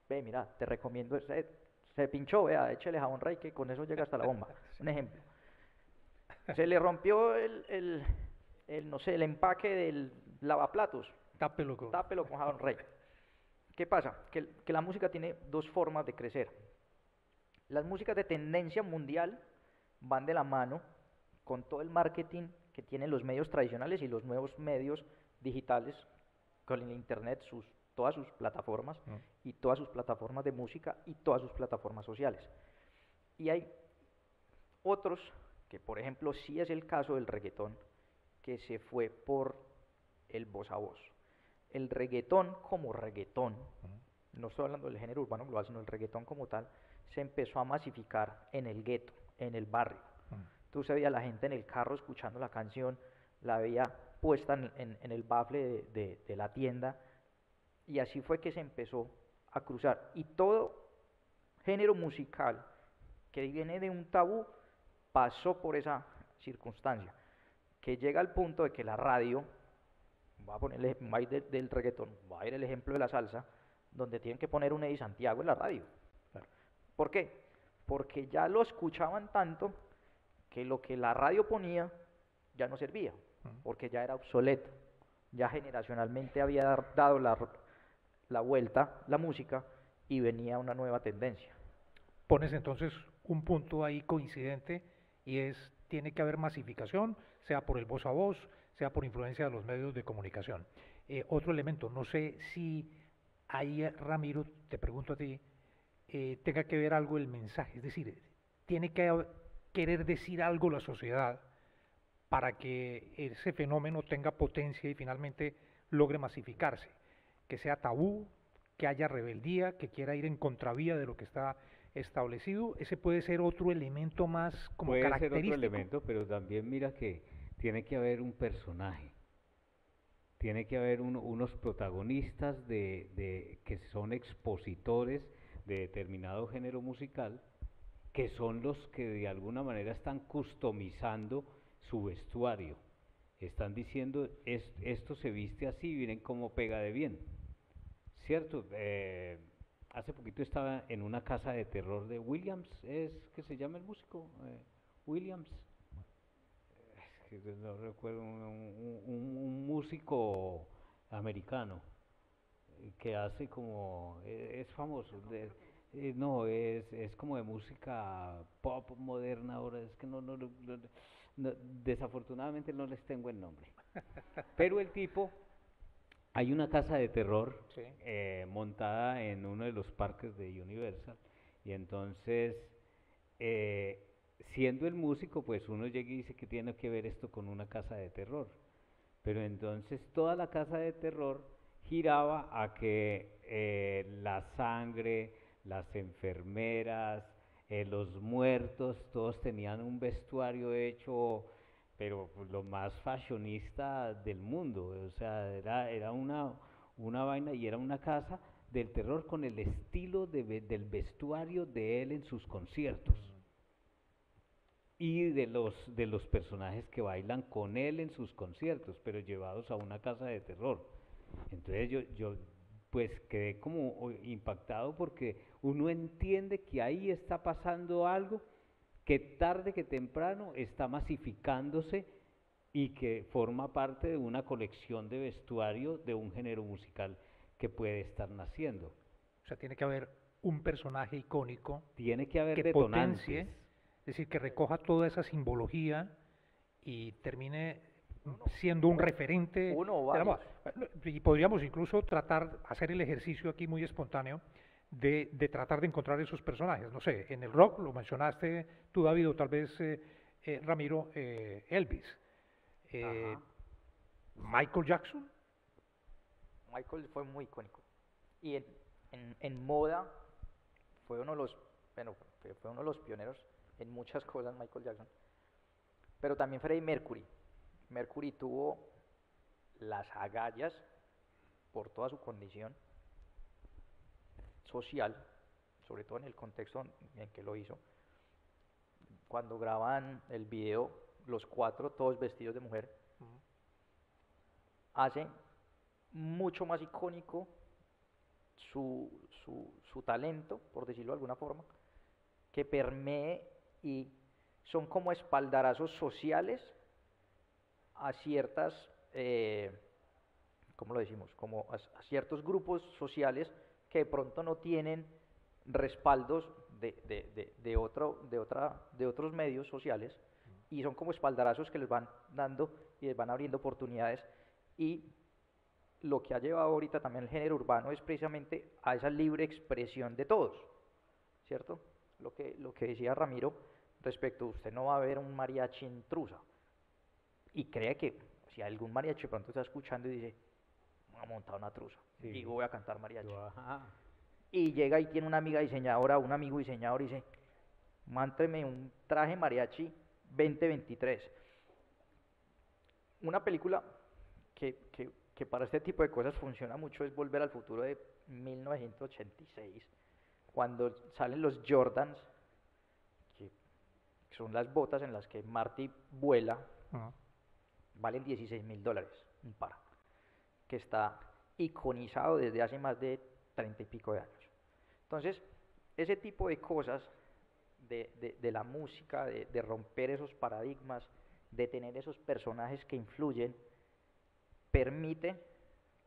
mira, te recomiendo, se pinchó, vea, échale jabón Rey que con eso llega hasta la bomba. Un ejemplo. Se le rompió no sé, el empaque del lavaplatos. Tápelo con... Tápelo con jabón Rey. ¿Qué pasa? Que la música tiene dos formas de crecer. Las músicas de tendencia mundial van de la mano con todo el marketing que tienen los medios tradicionales y los nuevos medios digitales, con el internet, todas sus plataformas y todas sus plataformas de música y todas sus plataformas sociales. Y hay otros, que por ejemplo sí es el caso del reggaetón, que se fue por el voz a voz. El reggaetón como reggaetón, no estoy hablando del género urbano global, sino el reggaetón como tal, se empezó a masificar en el gueto, en el barrio. Tú se veía a la gente en el carro escuchando la canción, la veía puesta en el bafle de la tienda, y así fue que se empezó a cruzar. Y todo género musical que viene de un tabú pasó por esa circunstancia, que llega al punto de que la radio, va a ir del reggaetón, va a ir el ejemplo de la salsa, donde tienen que poner un Eddie Santiago en la radio. Claro. ¿Por qué? Porque ya lo escuchaban tanto que lo que la radio ponía ya no servía, porque ya era obsoleto, ya generacionalmente había dado la vuelta la música y venía una nueva tendencia. Pones entonces un punto ahí coincidente y tiene que haber masificación, sea por el voz a voz, sea por influencia de los medios de comunicación. Otro elemento, no sé si ahí, Ramiro, te pregunto a ti, tenga que ver algo el mensaje, es decir, tiene que querer decir algo la sociedad para que ese fenómeno tenga potencia y finalmente logre masificarse, que sea tabú, que haya rebeldía, que quiera ir en contravía de lo que está establecido. Ese puede ser otro elemento más como característico. Puede ser otro elemento, pero también mira que tiene que haber un personaje, tiene que haber unos protagonistas que son expositores de determinado género musical, que son los que de alguna manera están customizando su vestuario. Están diciendo, esto se viste así, miren cómo pega de bien. ¿Cierto? Hace poquito estaba en una casa de terror de Williams, ¿es que se llama el músico? Williams. Es que no recuerdo, un músico americano que hace como, es famoso, no, es como de música pop moderna ahora, es que no, desafortunadamente no les tengo el nombre. Pero el tipo, hay una casa de terror sí, montada en uno de los parques de Universal, y entonces, siendo el músico, pues uno llega y dice que tiene que ver esto con una casa de terror. Pero entonces toda la casa de terror giraba a que la sangre, las enfermeras, los muertos, todos tenían un vestuario hecho, pero lo más fashionista del mundo. O sea, era una vaina, y era una casa del terror con el estilo del vestuario de él en sus conciertos. Y de los personajes que bailan con él en sus conciertos, pero llevados a una casa de terror. Entonces yo pues quedé como impactado, porque uno entiende que ahí está pasando algo que tarde que temprano está masificándose y que forma parte de una colección de vestuario de un género musical que puede estar naciendo. O sea, tiene que haber un personaje icónico, tiene que haber que detonantes, potencie, es decir, que recoja toda esa simbología y termine siendo un referente. Uno o varios. Y podríamos incluso hacer el ejercicio aquí muy espontáneo de tratar de encontrar esos personajes. No sé, en el rock, lo mencionaste tú, David, o tal vez Ramiro, Elvis. Michael Jackson. Michael fue muy icónico. Y en moda fue uno de los, fue uno de los pioneros en muchas cosas, Michael Jackson. Pero también Freddie Mercury. Mercury tuvo las agallas por toda su condición social, sobre todo en el contexto en que lo hizo, cuando graban el video, los cuatro, todos vestidos de mujer, hace mucho más icónico su talento, por decirlo de alguna forma, que permee y son como espaldarazos sociales a ciertas, ¿cómo lo decimos? Como a ciertos grupos sociales que de pronto no tienen respaldos de otros medios sociales, y son como espaldarazos que les van dando y les van abriendo oportunidades. Y lo que ha llevado ahorita también el género urbano es precisamente a esa libre expresión de todos, ¿cierto? Lo que decía Ramiro respecto, usted no va a ver un mariachi en Trusa, y cree que si algún mariachi de pronto está escuchando y dice, voy a montar una Trusa, Sí. y voy a cantar mariachi. Ajá. Y llega y tiene una amiga diseñadora, un amigo diseñador, y dice, mántreme un traje mariachi 2023. Una película que para este tipo de cosas funciona mucho es Volver al Futuro de 1986, cuando salen los Jordans, que son las botas en las que Marty vuela, valen $16.000 un par, que está iconizado desde hace más de 30 y pico de años. Entonces, ese tipo de cosas de la música, de romper esos paradigmas, de tener esos personajes que influyen, permite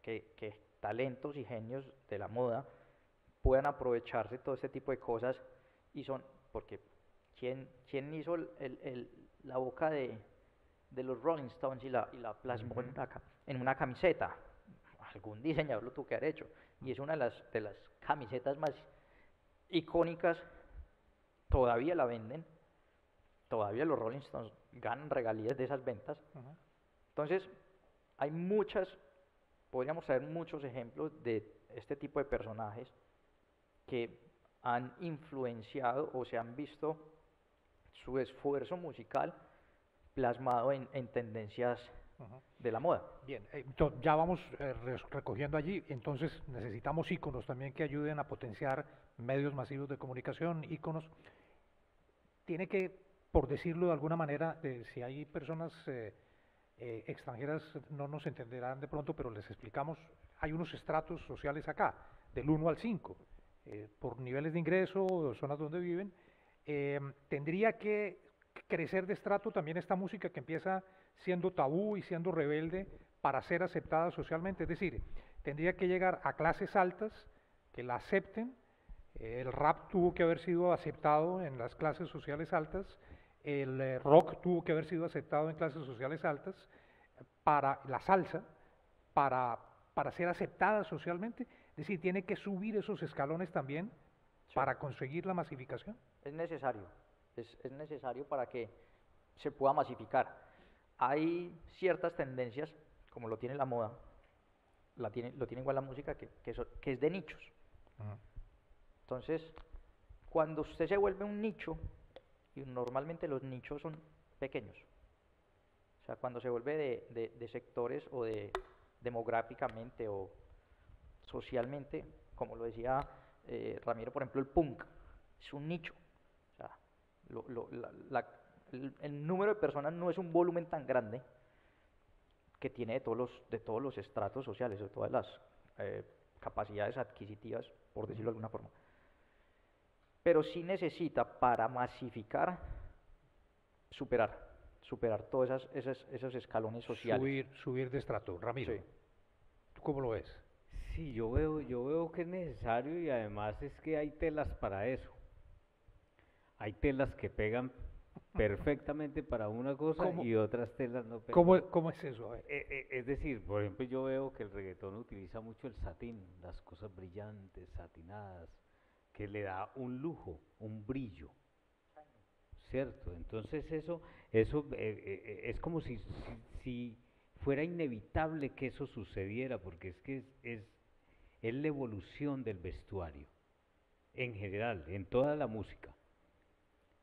que talentos y genios de la moda puedan aprovecharse de todo este tipo de cosas. Y son, porque ¿quién hizo la boca de los Rolling Stones y la plasmó en una camiseta? Algún diseñador lo tuvo que haber hecho, y es una de las camisetas más icónicas. Todavía la venden, todavía los Rolling Stones ganan regalías de esas ventas. Entonces, hay podríamos traer muchos ejemplos de este tipo de personajes que han influenciado o se han visto su esfuerzo musical plasmado en tendencias de la moda. Bien, ya vamos recogiendo allí, entonces necesitamos íconos también que ayuden a potenciar medios masivos de comunicación, íconos. Tiene que, por decirlo de alguna manera, si hay personas extranjeras no nos entenderán de pronto, pero les explicamos, hay unos estratos sociales acá, del 1 al 5, por niveles de ingreso, zonas donde viven. Tendría que crecer de estrato también esta música que empieza siendo tabú y siendo rebelde para ser aceptada socialmente, es decir, tendría que llegar a clases altas que la acepten. El rap tuvo que haber sido aceptado en las clases sociales altas, el rock tuvo que haber sido aceptado en clases sociales altas, para la salsa, para ser aceptada socialmente, es decir, tiene que subir esos escalones también para conseguir la masificación. Es necesario, es necesario para que se pueda masificar. Hay ciertas tendencias, como lo tiene la moda, lo tiene igual la música, que es de nichos. Entonces, cuando usted se vuelve un nicho, y normalmente los nichos son pequeños, o sea, cuando se vuelve de sectores o demográficamente o socialmente, como lo decía Ramiro, por ejemplo, el punk es un nicho. O sea, el número de personas no es un volumen tan grande que tiene de todos los estratos sociales, de todas las capacidades adquisitivas, por decirlo de alguna forma. Pero sí necesita, para masificar, superar todos esos escalones sociales. Subir de estrato. Ramiro, Sí. ¿tú cómo lo ves? Sí, yo veo que es necesario, y además es que hay telas para eso. Hay telas que pegan perfectamente para una cosa ¿Cómo? y otras telas no pegan. ¿Cómo es eso? A ver. Es decir, por ejemplo, yo veo que el reggaetón utiliza mucho el satín, las cosas brillantes, satinadas, que le da un lujo, un brillo, ¿cierto? Entonces eso es como si fuera inevitable que eso sucediera, porque es que es la evolución del vestuario, en general, en toda la música.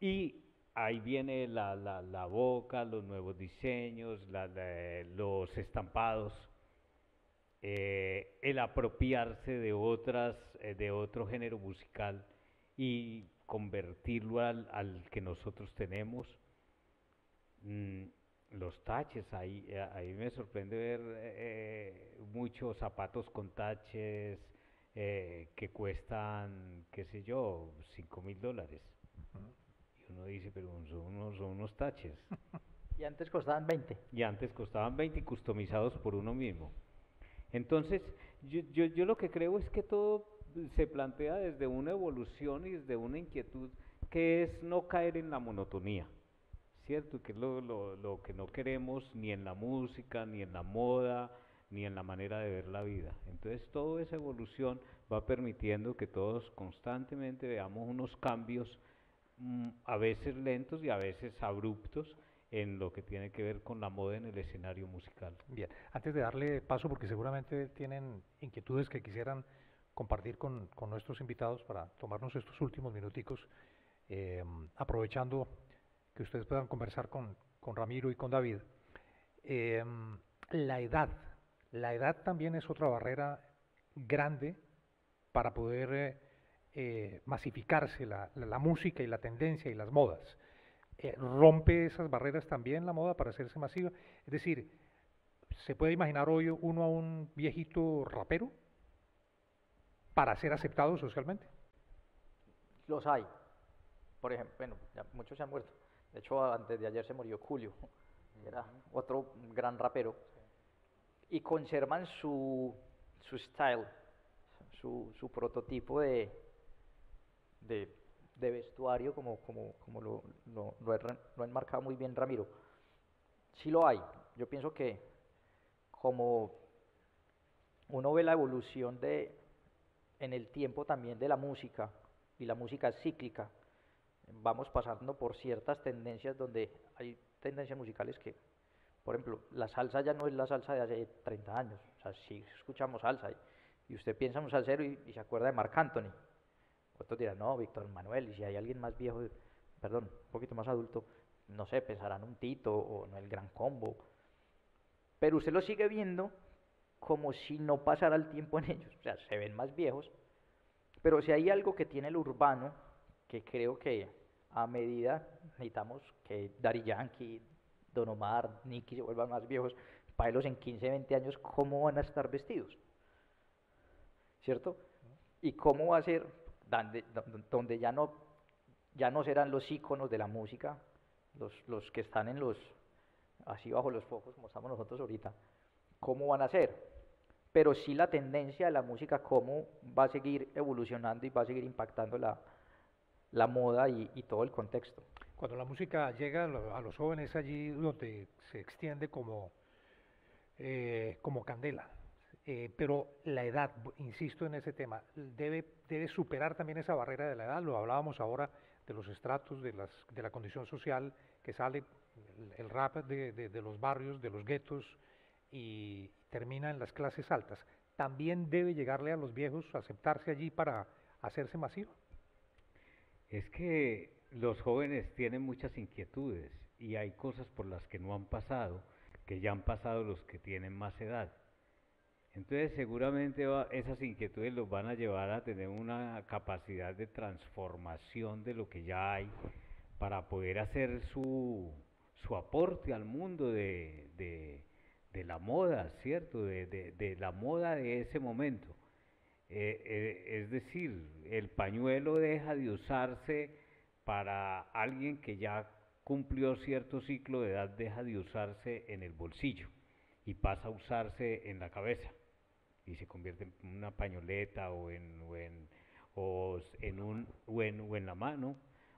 Y ahí viene la boca, los nuevos diseños, los estampados, el apropiarse de de otro género musical y convertirlo al que nosotros tenemos. Mm, los taches, ahí me sorprende ver muchos zapatos con taches que cuestan, qué sé yo, $5.000. Y uno dice, pero son unos taches. Y antes costaban 20. Y antes costaban 20 y customizados por uno mismo. Entonces, yo lo que creo es que todo se plantea desde una evolución y desde una inquietud que es no caer en la monotonía, ¿cierto? Que es lo que no queremos ni en la música, ni en la moda, ni en la manera de ver la vida. Entonces, toda esa evolución va permitiendo que todos constantemente veamos unos cambios, a veces lentos y a veces abruptos, en lo que tiene que ver con la moda en el escenario musical. Bien, antes de darle paso, porque seguramente tienen inquietudes que quisieran compartir con nuestros invitados para tomarnos estos últimos minuticos, aprovechando que ustedes puedan conversar con Ramiro y con David. Eh, la edad, la edad también es otra barrera grande para poder masificarse la música y la tendencia y las modas. Rompe esas barreras también la moda para hacerse masiva. Es decir, ¿se puede imaginar hoy uno a un viejito rapero para ser aceptado socialmente? Los hay. Por ejemplo, bueno, ya muchos se han muerto. De hecho, antes de ayer se murió Julio, que era otro gran rapero. Y conservan su style, su prototipo de, de vestuario, como lo ha enmarcado muy bien Ramiro. Sí lo hay. Yo pienso que como uno ve la evolución en el tiempo también de la música, y la música es cíclica, vamos pasando por ciertas tendencias donde hay tendencias musicales que, por ejemplo, la salsa ya no es la salsa de hace 30 años. O sea, si escuchamos salsa y usted piensa en un salsero y se acuerda de Marc Anthony. Otros dirán, no, Víctor Manuel, y si hay alguien más viejo, perdón, un poquito más adulto, no sé, pensarán un Tito o no el Gran Combo. Pero usted lo sigue viendo como si no pasara el tiempo en ellos. O sea, se ven más viejos. Pero si hay algo que tiene el urbano, que creo que a medida necesitamos que Daddy Yankee, Don Omar, Nicky se vuelvan más viejos, para ellos en 15, 20 años, ¿cómo van a estar vestidos? ¿Cierto? ¿Y cómo va a ser donde ya no serán los íconos de la música, los que están así bajo los focos como estamos nosotros ahorita? ¿Cómo van a ser? Pero sí la tendencia de la música, cómo va a seguir evolucionando y va a seguir impactando la moda y todo el contexto. Cuando la música llega a los jóvenes, allí donde se extiende como candela. Pero la edad, insisto en ese tema, debe superar también esa barrera de la edad. Lo hablábamos ahora de los estratos, de la condición social que sale, el rap de los barrios, de los guetos, y termina en las clases altas. También debe llegarle a los viejos aceptarse allí para hacerse masivo. Es que los jóvenes tienen muchas inquietudes y hay cosas por las que no han pasado, que ya han pasado los que tienen más edad. Entonces seguramente esas inquietudes los van a llevar a tener una capacidad de transformación de lo que ya hay para poder hacer su aporte al mundo de la moda, ¿cierto? De la moda de ese momento. Es decir, el pañuelo deja de usarse para alguien que ya cumplió cierto ciclo de edad, deja de usarse en el bolsillo y pasa a usarse en la cabeza y se convierte en una pañoleta o en la mano,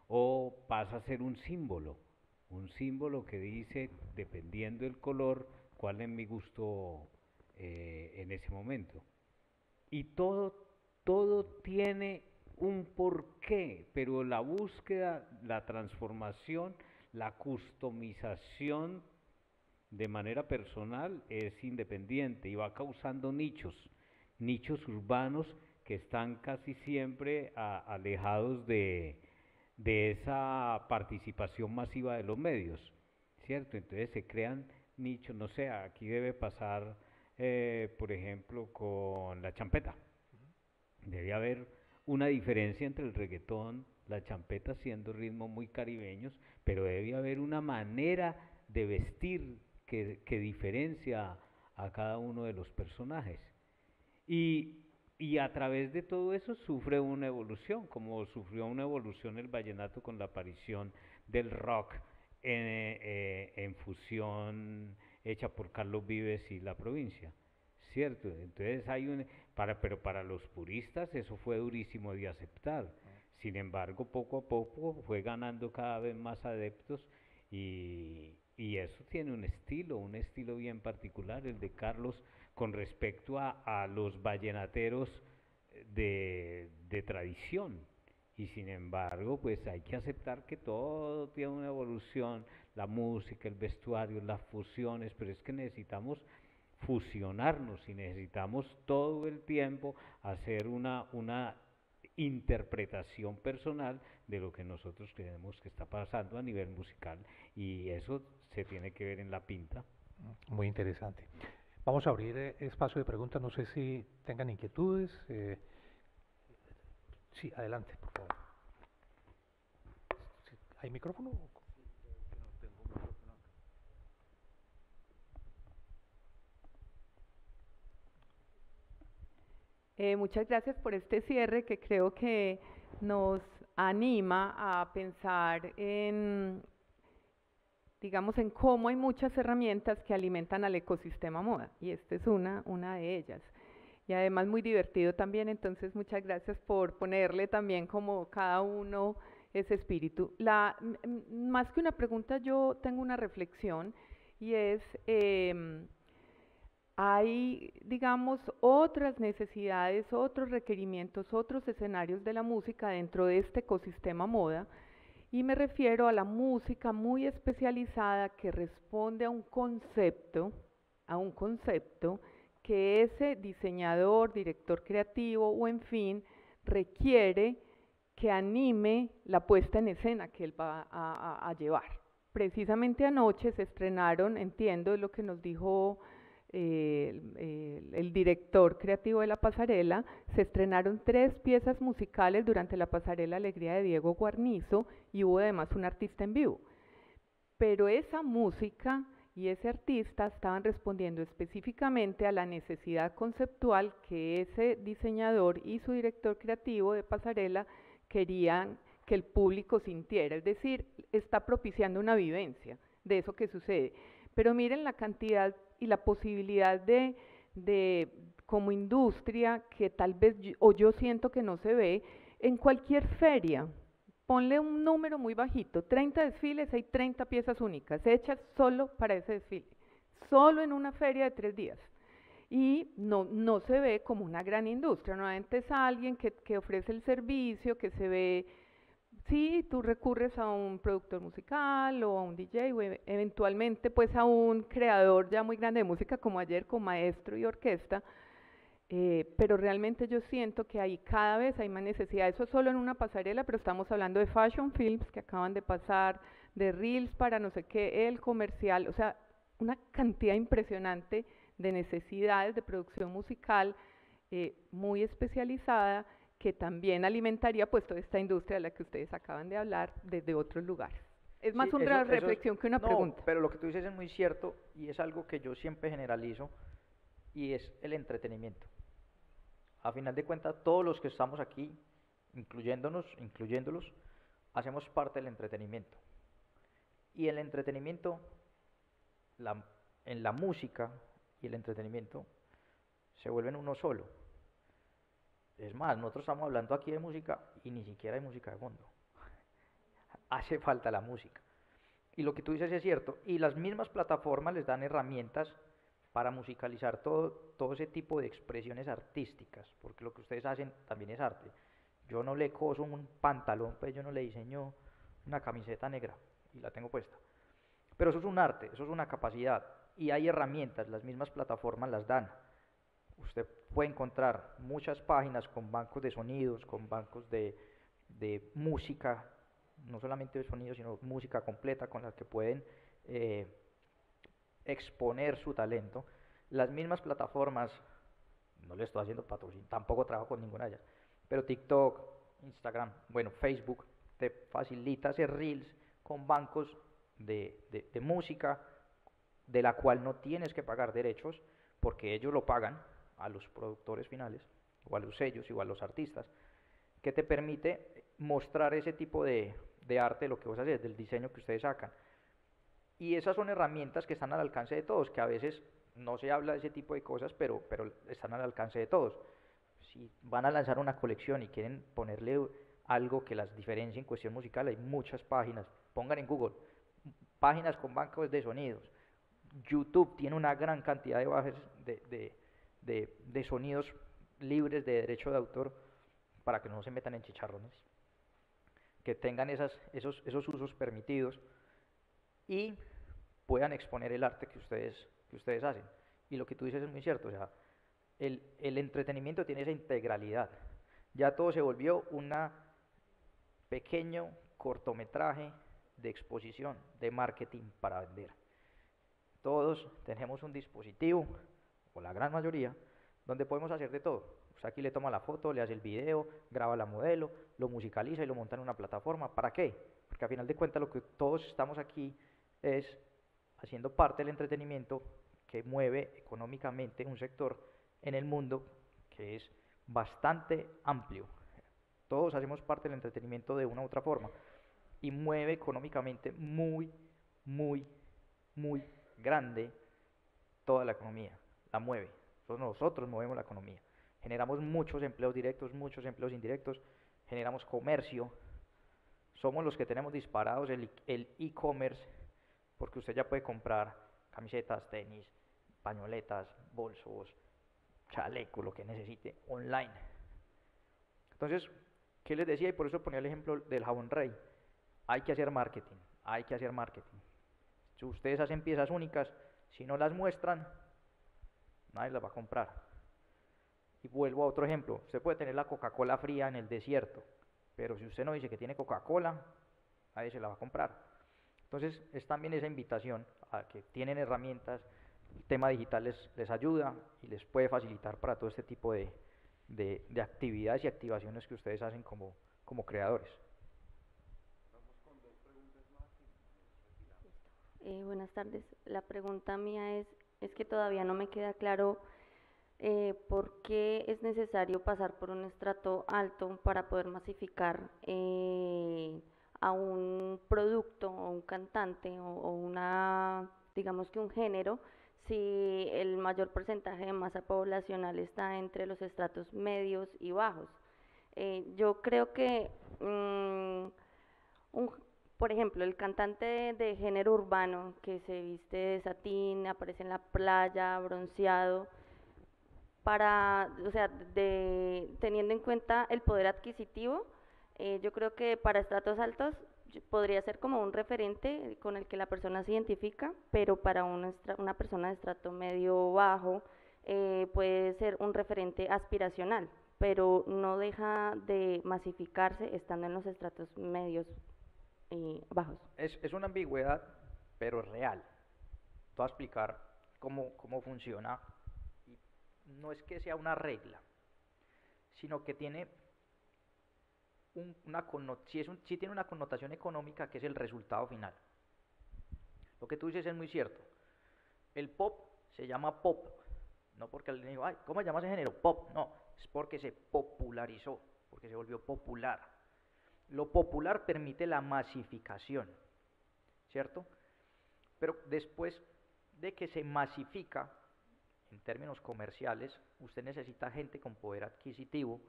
o pasa a ser un símbolo que dice, dependiendo del color, cuál es mi gusto en ese momento. Y todo tiene un porqué, pero la búsqueda, la transformación, la customización de manera personal es independiente y va causando nichos urbanos que están casi siempre alejados de esa participación masiva de los medios, ¿cierto? Entonces se crean nichos, no sé, aquí debe pasar por ejemplo, con la champeta. Debe haber una diferencia entre el reggaetón, la champeta siendo ritmos muy caribeños, pero debe haber una manera de vestir que diferencia a cada uno de los personajes. Y a través de todo eso sufre una evolución, como sufrió una evolución el vallenato con la aparición del rock en fusión hecha por Carlos Vives y La Provincia, ¿cierto? Entonces pero para los puristas eso fue durísimo de aceptar. Sin embargo, poco a poco fue ganando cada vez más adeptos y eso tiene un estilo bien particular, el de Carlos, con respecto a los vallenateros de tradición. Y sin embargo, pues hay que aceptar que todo tiene una evolución, la música, el vestuario, las fusiones, pero es que necesitamos fusionarnos y necesitamos todo el tiempo hacer una interpretación personal de lo que nosotros creemos que está pasando a nivel musical, y eso se tiene que ver en la pinta. Muy interesante. Vamos a abrir espacio de preguntas, no sé si tengan inquietudes. Sí, adelante, por favor. ¿Hay micrófono? Muchas gracias por este cierre que creo que nos anima a pensar en, digamos, en cómo hay muchas herramientas que alimentan al ecosistema moda, y esta es una de ellas. Y además muy divertido también, entonces muchas gracias por ponerle también como cada uno ese espíritu. Más que una pregunta, yo tengo una reflexión, y es, hay, digamos, otras necesidades, otros requerimientos, otros escenarios de la música dentro de este ecosistema moda, y me refiero a la música muy especializada que responde a un concepto que ese diseñador, director creativo o en fin, requiere que anime la puesta en escena que él va a llevar. Precisamente anoche se estrenaron, entiendo lo que nos dijo el director creativo de la pasarela, se estrenaron 3 piezas musicales durante la pasarela Alegría de Diego Guarnizo, y hubo además un artista en vivo. Pero esa música y ese artista estaban respondiendo específicamente a la necesidad conceptual que ese diseñador y su director creativo de pasarela querían que el público sintiera, es decir, está propiciando una vivencia de eso que sucede. Pero miren la cantidad y la posibilidad de como industria que tal vez yo siento que no se ve en cualquier feria. Ponle un número muy bajito, 30 desfiles, hay 30 piezas únicas hechas solo para ese desfile, solo en una feria de 3 días. Y no se ve como una gran industria, normalmente es alguien que ofrece el servicio, que se ve. Sí, tú recurres a un productor musical o a un DJ o eventualmente pues a un creador ya muy grande de música como ayer con maestro y orquesta, pero realmente yo siento que ahí cada vez hay más necesidad. Eso solo en una pasarela, pero estamos hablando de fashion films que acaban de pasar, de reels para no sé qué, el comercial, o sea, una cantidad impresionante de necesidades de producción musical muy especializada, que también alimentaría pues toda esta industria de la que ustedes acaban de hablar desde otros lugares. Es más una reflexión que una pregunta. Pero lo que tú dices es muy cierto, y es algo que yo siempre generalizo, y es el entretenimiento. A final de cuentas, todos los que estamos aquí, incluyéndolos, hacemos parte del entretenimiento. Y el entretenimiento, en la música y el entretenimiento, se vuelven uno solo. Es más, nosotros estamos hablando aquí de música y ni siquiera hay música de fondo. Hace falta la música. Y lo que tú dices es cierto. Y las mismas plataformas les dan herramientas para musicalizar todo ese tipo de expresiones artísticas, porque lo que ustedes hacen también es arte. Yo no le coso un pantalón, pues yo no le diseño una camiseta negra y la tengo puesta. Pero eso es un arte, eso es una capacidad. Y hay herramientas, las mismas plataformas las dan. Usted puede encontrar muchas páginas con bancos de sonidos, con bancos de música, no solamente de sonidos, sino música completa con las que pueden exponer su talento. Las mismas plataformas, no le estoy haciendo patrocinio, tampoco trabajo con ninguna de ellas, pero TikTok, Instagram, bueno, Facebook, te facilita hacer reels con bancos de música, de la cual no tienes que pagar derechos, porque ellos lo pagan a los productores finales, o a los sellos, o a los artistas, que te permite mostrar ese tipo de arte, lo que vos haces, del diseño que ustedes sacan. Y esas son herramientas que están al alcance de todos, que a veces no se habla de ese tipo de cosas, pero están al alcance de todos. Si van a lanzar una colección y quieren ponerle algo que las diferencie en cuestión musical, hay muchas páginas. Pongan en Google, páginas con bancos de sonidos. YouTube tiene una gran cantidad de bases de sonidos libres de derecho de autor para que no se metan en chicharrones, que tengan esos usos permitidos y puedan exponer el arte que ustedes hacen. Y lo que tú dices es muy cierto, o sea, el entretenimiento tiene esa integralidad. Ya todo se volvió un pequeño cortometraje de exposición, de marketing para vender. Todos tenemos un dispositivo, o la gran mayoría, donde podemos hacer de todo. Usted aquí le toma la foto, le hace el video, graba la modelo, lo musicaliza y lo monta en una plataforma. ¿Para qué? Porque a final de cuentas lo que todos estamos aquí es haciendo parte del entretenimiento que mueve económicamente un sector en el mundo que es bastante amplio. Todos hacemos parte del entretenimiento de una u otra forma y mueve económicamente muy, muy, muy grande toda la economía, la mueve. Nosotros movemos la economía. Generamos muchos empleos directos, muchos empleos indirectos, generamos comercio. Somos los que tenemos disparados el e-commerce, porque usted ya puede comprar camisetas, tenis, pañoletas, bolsos, chaleco, lo que necesite, online. Entonces, ¿qué les decía? Y por eso ponía el ejemplo del jabón Rey. Hay que hacer marketing, hay que hacer marketing. Si ustedes hacen piezas únicas, si no las muestran, nadie las va a comprar. Y vuelvo a otro ejemplo, usted puede tener la Coca-Cola fría en el desierto, pero si usted no dice que tiene Coca-Cola, nadie se la va a comprar. Entonces es también esa invitación a que tienen herramientas, el tema digital les ayuda y les puede facilitar para todo este tipo de actividades y activaciones que ustedes hacen como creadores. Buenas tardes. La pregunta mía es que todavía no me queda claro por qué es necesario pasar por un estrato alto para poder masificar a un producto o un cantante o una, digamos que un género, si el mayor porcentaje de masa poblacional está entre los estratos medios y bajos. Yo creo que por ejemplo, el cantante de género urbano que se viste de satín, aparece en la playa, bronceado, o sea, teniendo en cuenta el poder adquisitivo, yo creo que para estratos altos podría ser como un referente con el que la persona se identifica, pero para una persona de estrato medio bajo puede ser un referente aspiracional, pero no deja de masificarse estando en los estratos medios bajos. Es una ambigüedad, pero real. Te voy a explicar cómo funciona. No es que sea una regla, sino que tiene sí tiene una connotación económica que es el resultado final. Lo que tú dices es muy cierto. El pop se llama pop, no porque alguien dijo, ay, ¿cómo se llama ese género? Pop. No, es porque se popularizó, porque se volvió popular. Lo popular permite la masificación, ¿cierto? Pero después de que se masifica, en términos comerciales, usted necesita gente con poder adquisitivo.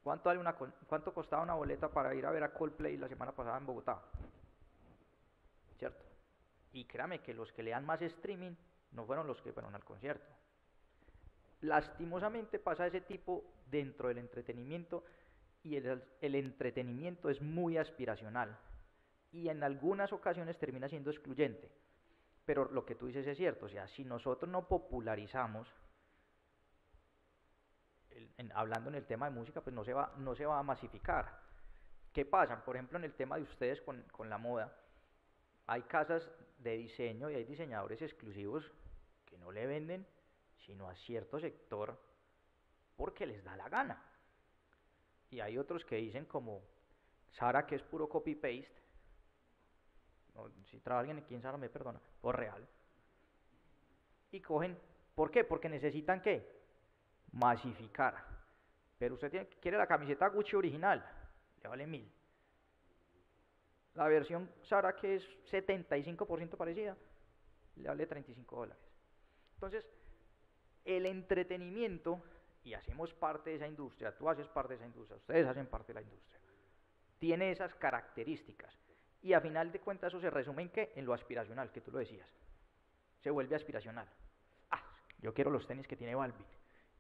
¿Cuánto costaba una boleta para ir a ver a Coldplay la semana pasada en Bogotá? ¿Cierto? Y créame que los que le dan más streaming no fueron los que fueron al concierto. Lastimosamente pasa ese tipo dentro del entretenimiento y el entretenimiento es muy aspiracional y en algunas ocasiones termina siendo excluyente. Pero lo que tú dices es cierto, o sea, si nosotros no popularizamos, hablando en el tema de música, pues no se va a masificar. ¿Qué pasa? Por ejemplo, en el tema de ustedes con la moda, hay casas de diseño y hay diseñadores exclusivos que no le venden sino a cierto sector porque les da la gana. Y hay otros que dicen como Sara, que es puro copy-paste, no, si trabaja alguien aquí en Sara me perdona, o real, y cogen, ¿por qué? Porque necesitan ¿qué? Masificar. Pero usted quiere la camiseta Gucci original, le vale 1000. La versión Sara, que es 75% parecida, le vale $35. Entonces, el entretenimiento, y hacemos parte de esa industria, tú haces parte de esa industria, ustedes hacen parte de la industria, tiene esas características. Y a final de cuentas eso se resume en ¿qué? En lo aspiracional, que tú lo decías. Se vuelve aspiracional. Ah, yo quiero los tenis que tiene Balvin.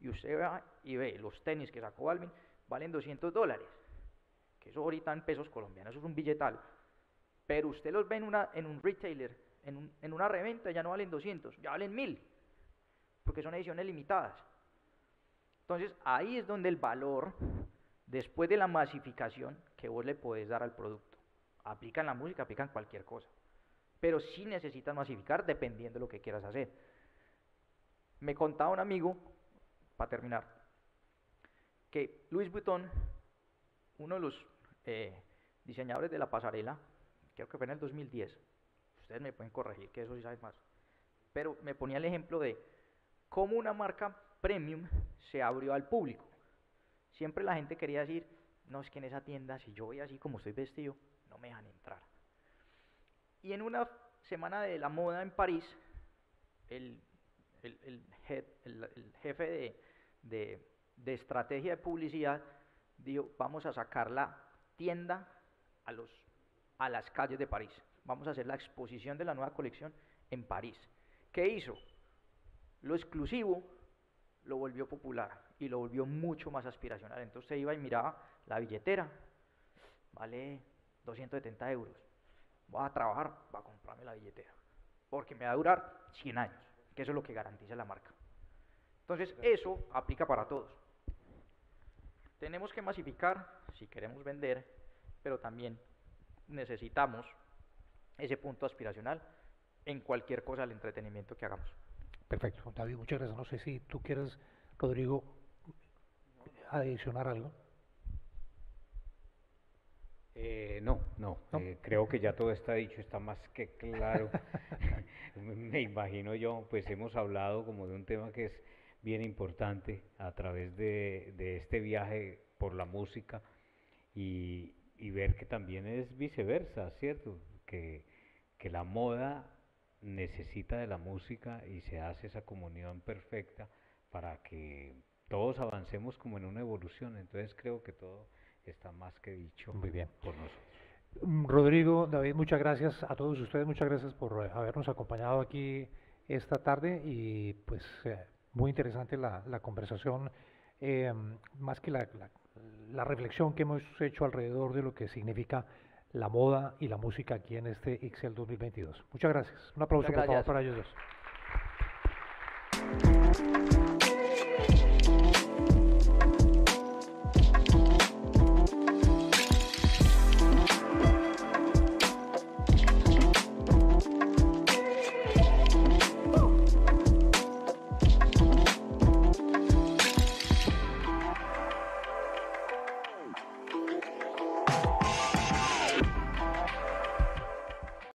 Y usted va y ve, los tenis que sacó Balvin valen $200. Que eso ahorita en pesos colombianos eso es un billetal. Pero usted los ve en un retailer, en una reventa, ya no valen 200, ya valen 1000. Porque son ediciones limitadas. Entonces ahí es donde el valor, después de la masificación, que vos le podés dar al producto. Aplica en la música, aplica en cualquier cosa. Pero sí necesitas masificar dependiendo de lo que quieras hacer. Me contaba un amigo, para terminar, que Louis Vuitton, uno de los diseñadores de la pasarela, creo que fue en el 2010, ustedes me pueden corregir, que eso sí saben más, pero me ponía el ejemplo de cómo una marca premium se abrió al público. Siempre la gente quería decir, no, es que en esa tienda, si yo voy así como estoy vestido, no me dejan entrar. Y en una semana de la moda en París, el jefe de estrategia de publicidad dijo, vamos a sacar la tienda a las calles de París. Vamos a hacer la exposición de la nueva colección en París. ¿Qué hizo? Lo exclusivo lo volvió popular y lo volvió mucho más aspiracional. Entonces usted iba y miraba la billetera, vale 270 euros. Voy a trabajar, voy a comprarme la billetera, porque me va a durar 100 años, que eso es lo que garantiza la marca. Entonces eso aplica para todos. Tenemos que masificar si queremos vender, pero también necesitamos ese punto aspiracional en cualquier cosa del entretenimiento que hagamos. Perfecto, David, muchas gracias. No sé si tú quieres, Rodrigo, adicionar algo. No. Creo que ya todo está dicho, está más que claro. Me imagino yo, pues hemos hablado como de un tema que es bien importante a través de este viaje por la música y ver que también es viceversa, ¿cierto? Que la moda necesita de la música y se hace esa comunión perfecta para que todos avancemos como en una evolución. Entonces creo que todo está más que dicho. Muy bien. Por nosotros. Rodrigo, David, muchas gracias a todos ustedes, muchas gracias por habernos acompañado aquí esta tarde y pues muy interesante la conversación, más que la reflexión que hemos hecho alrededor de lo que significa la moda y la música aquí en este ICSEL 2022. Muchas gracias. Un aplauso por favor para ellos dos.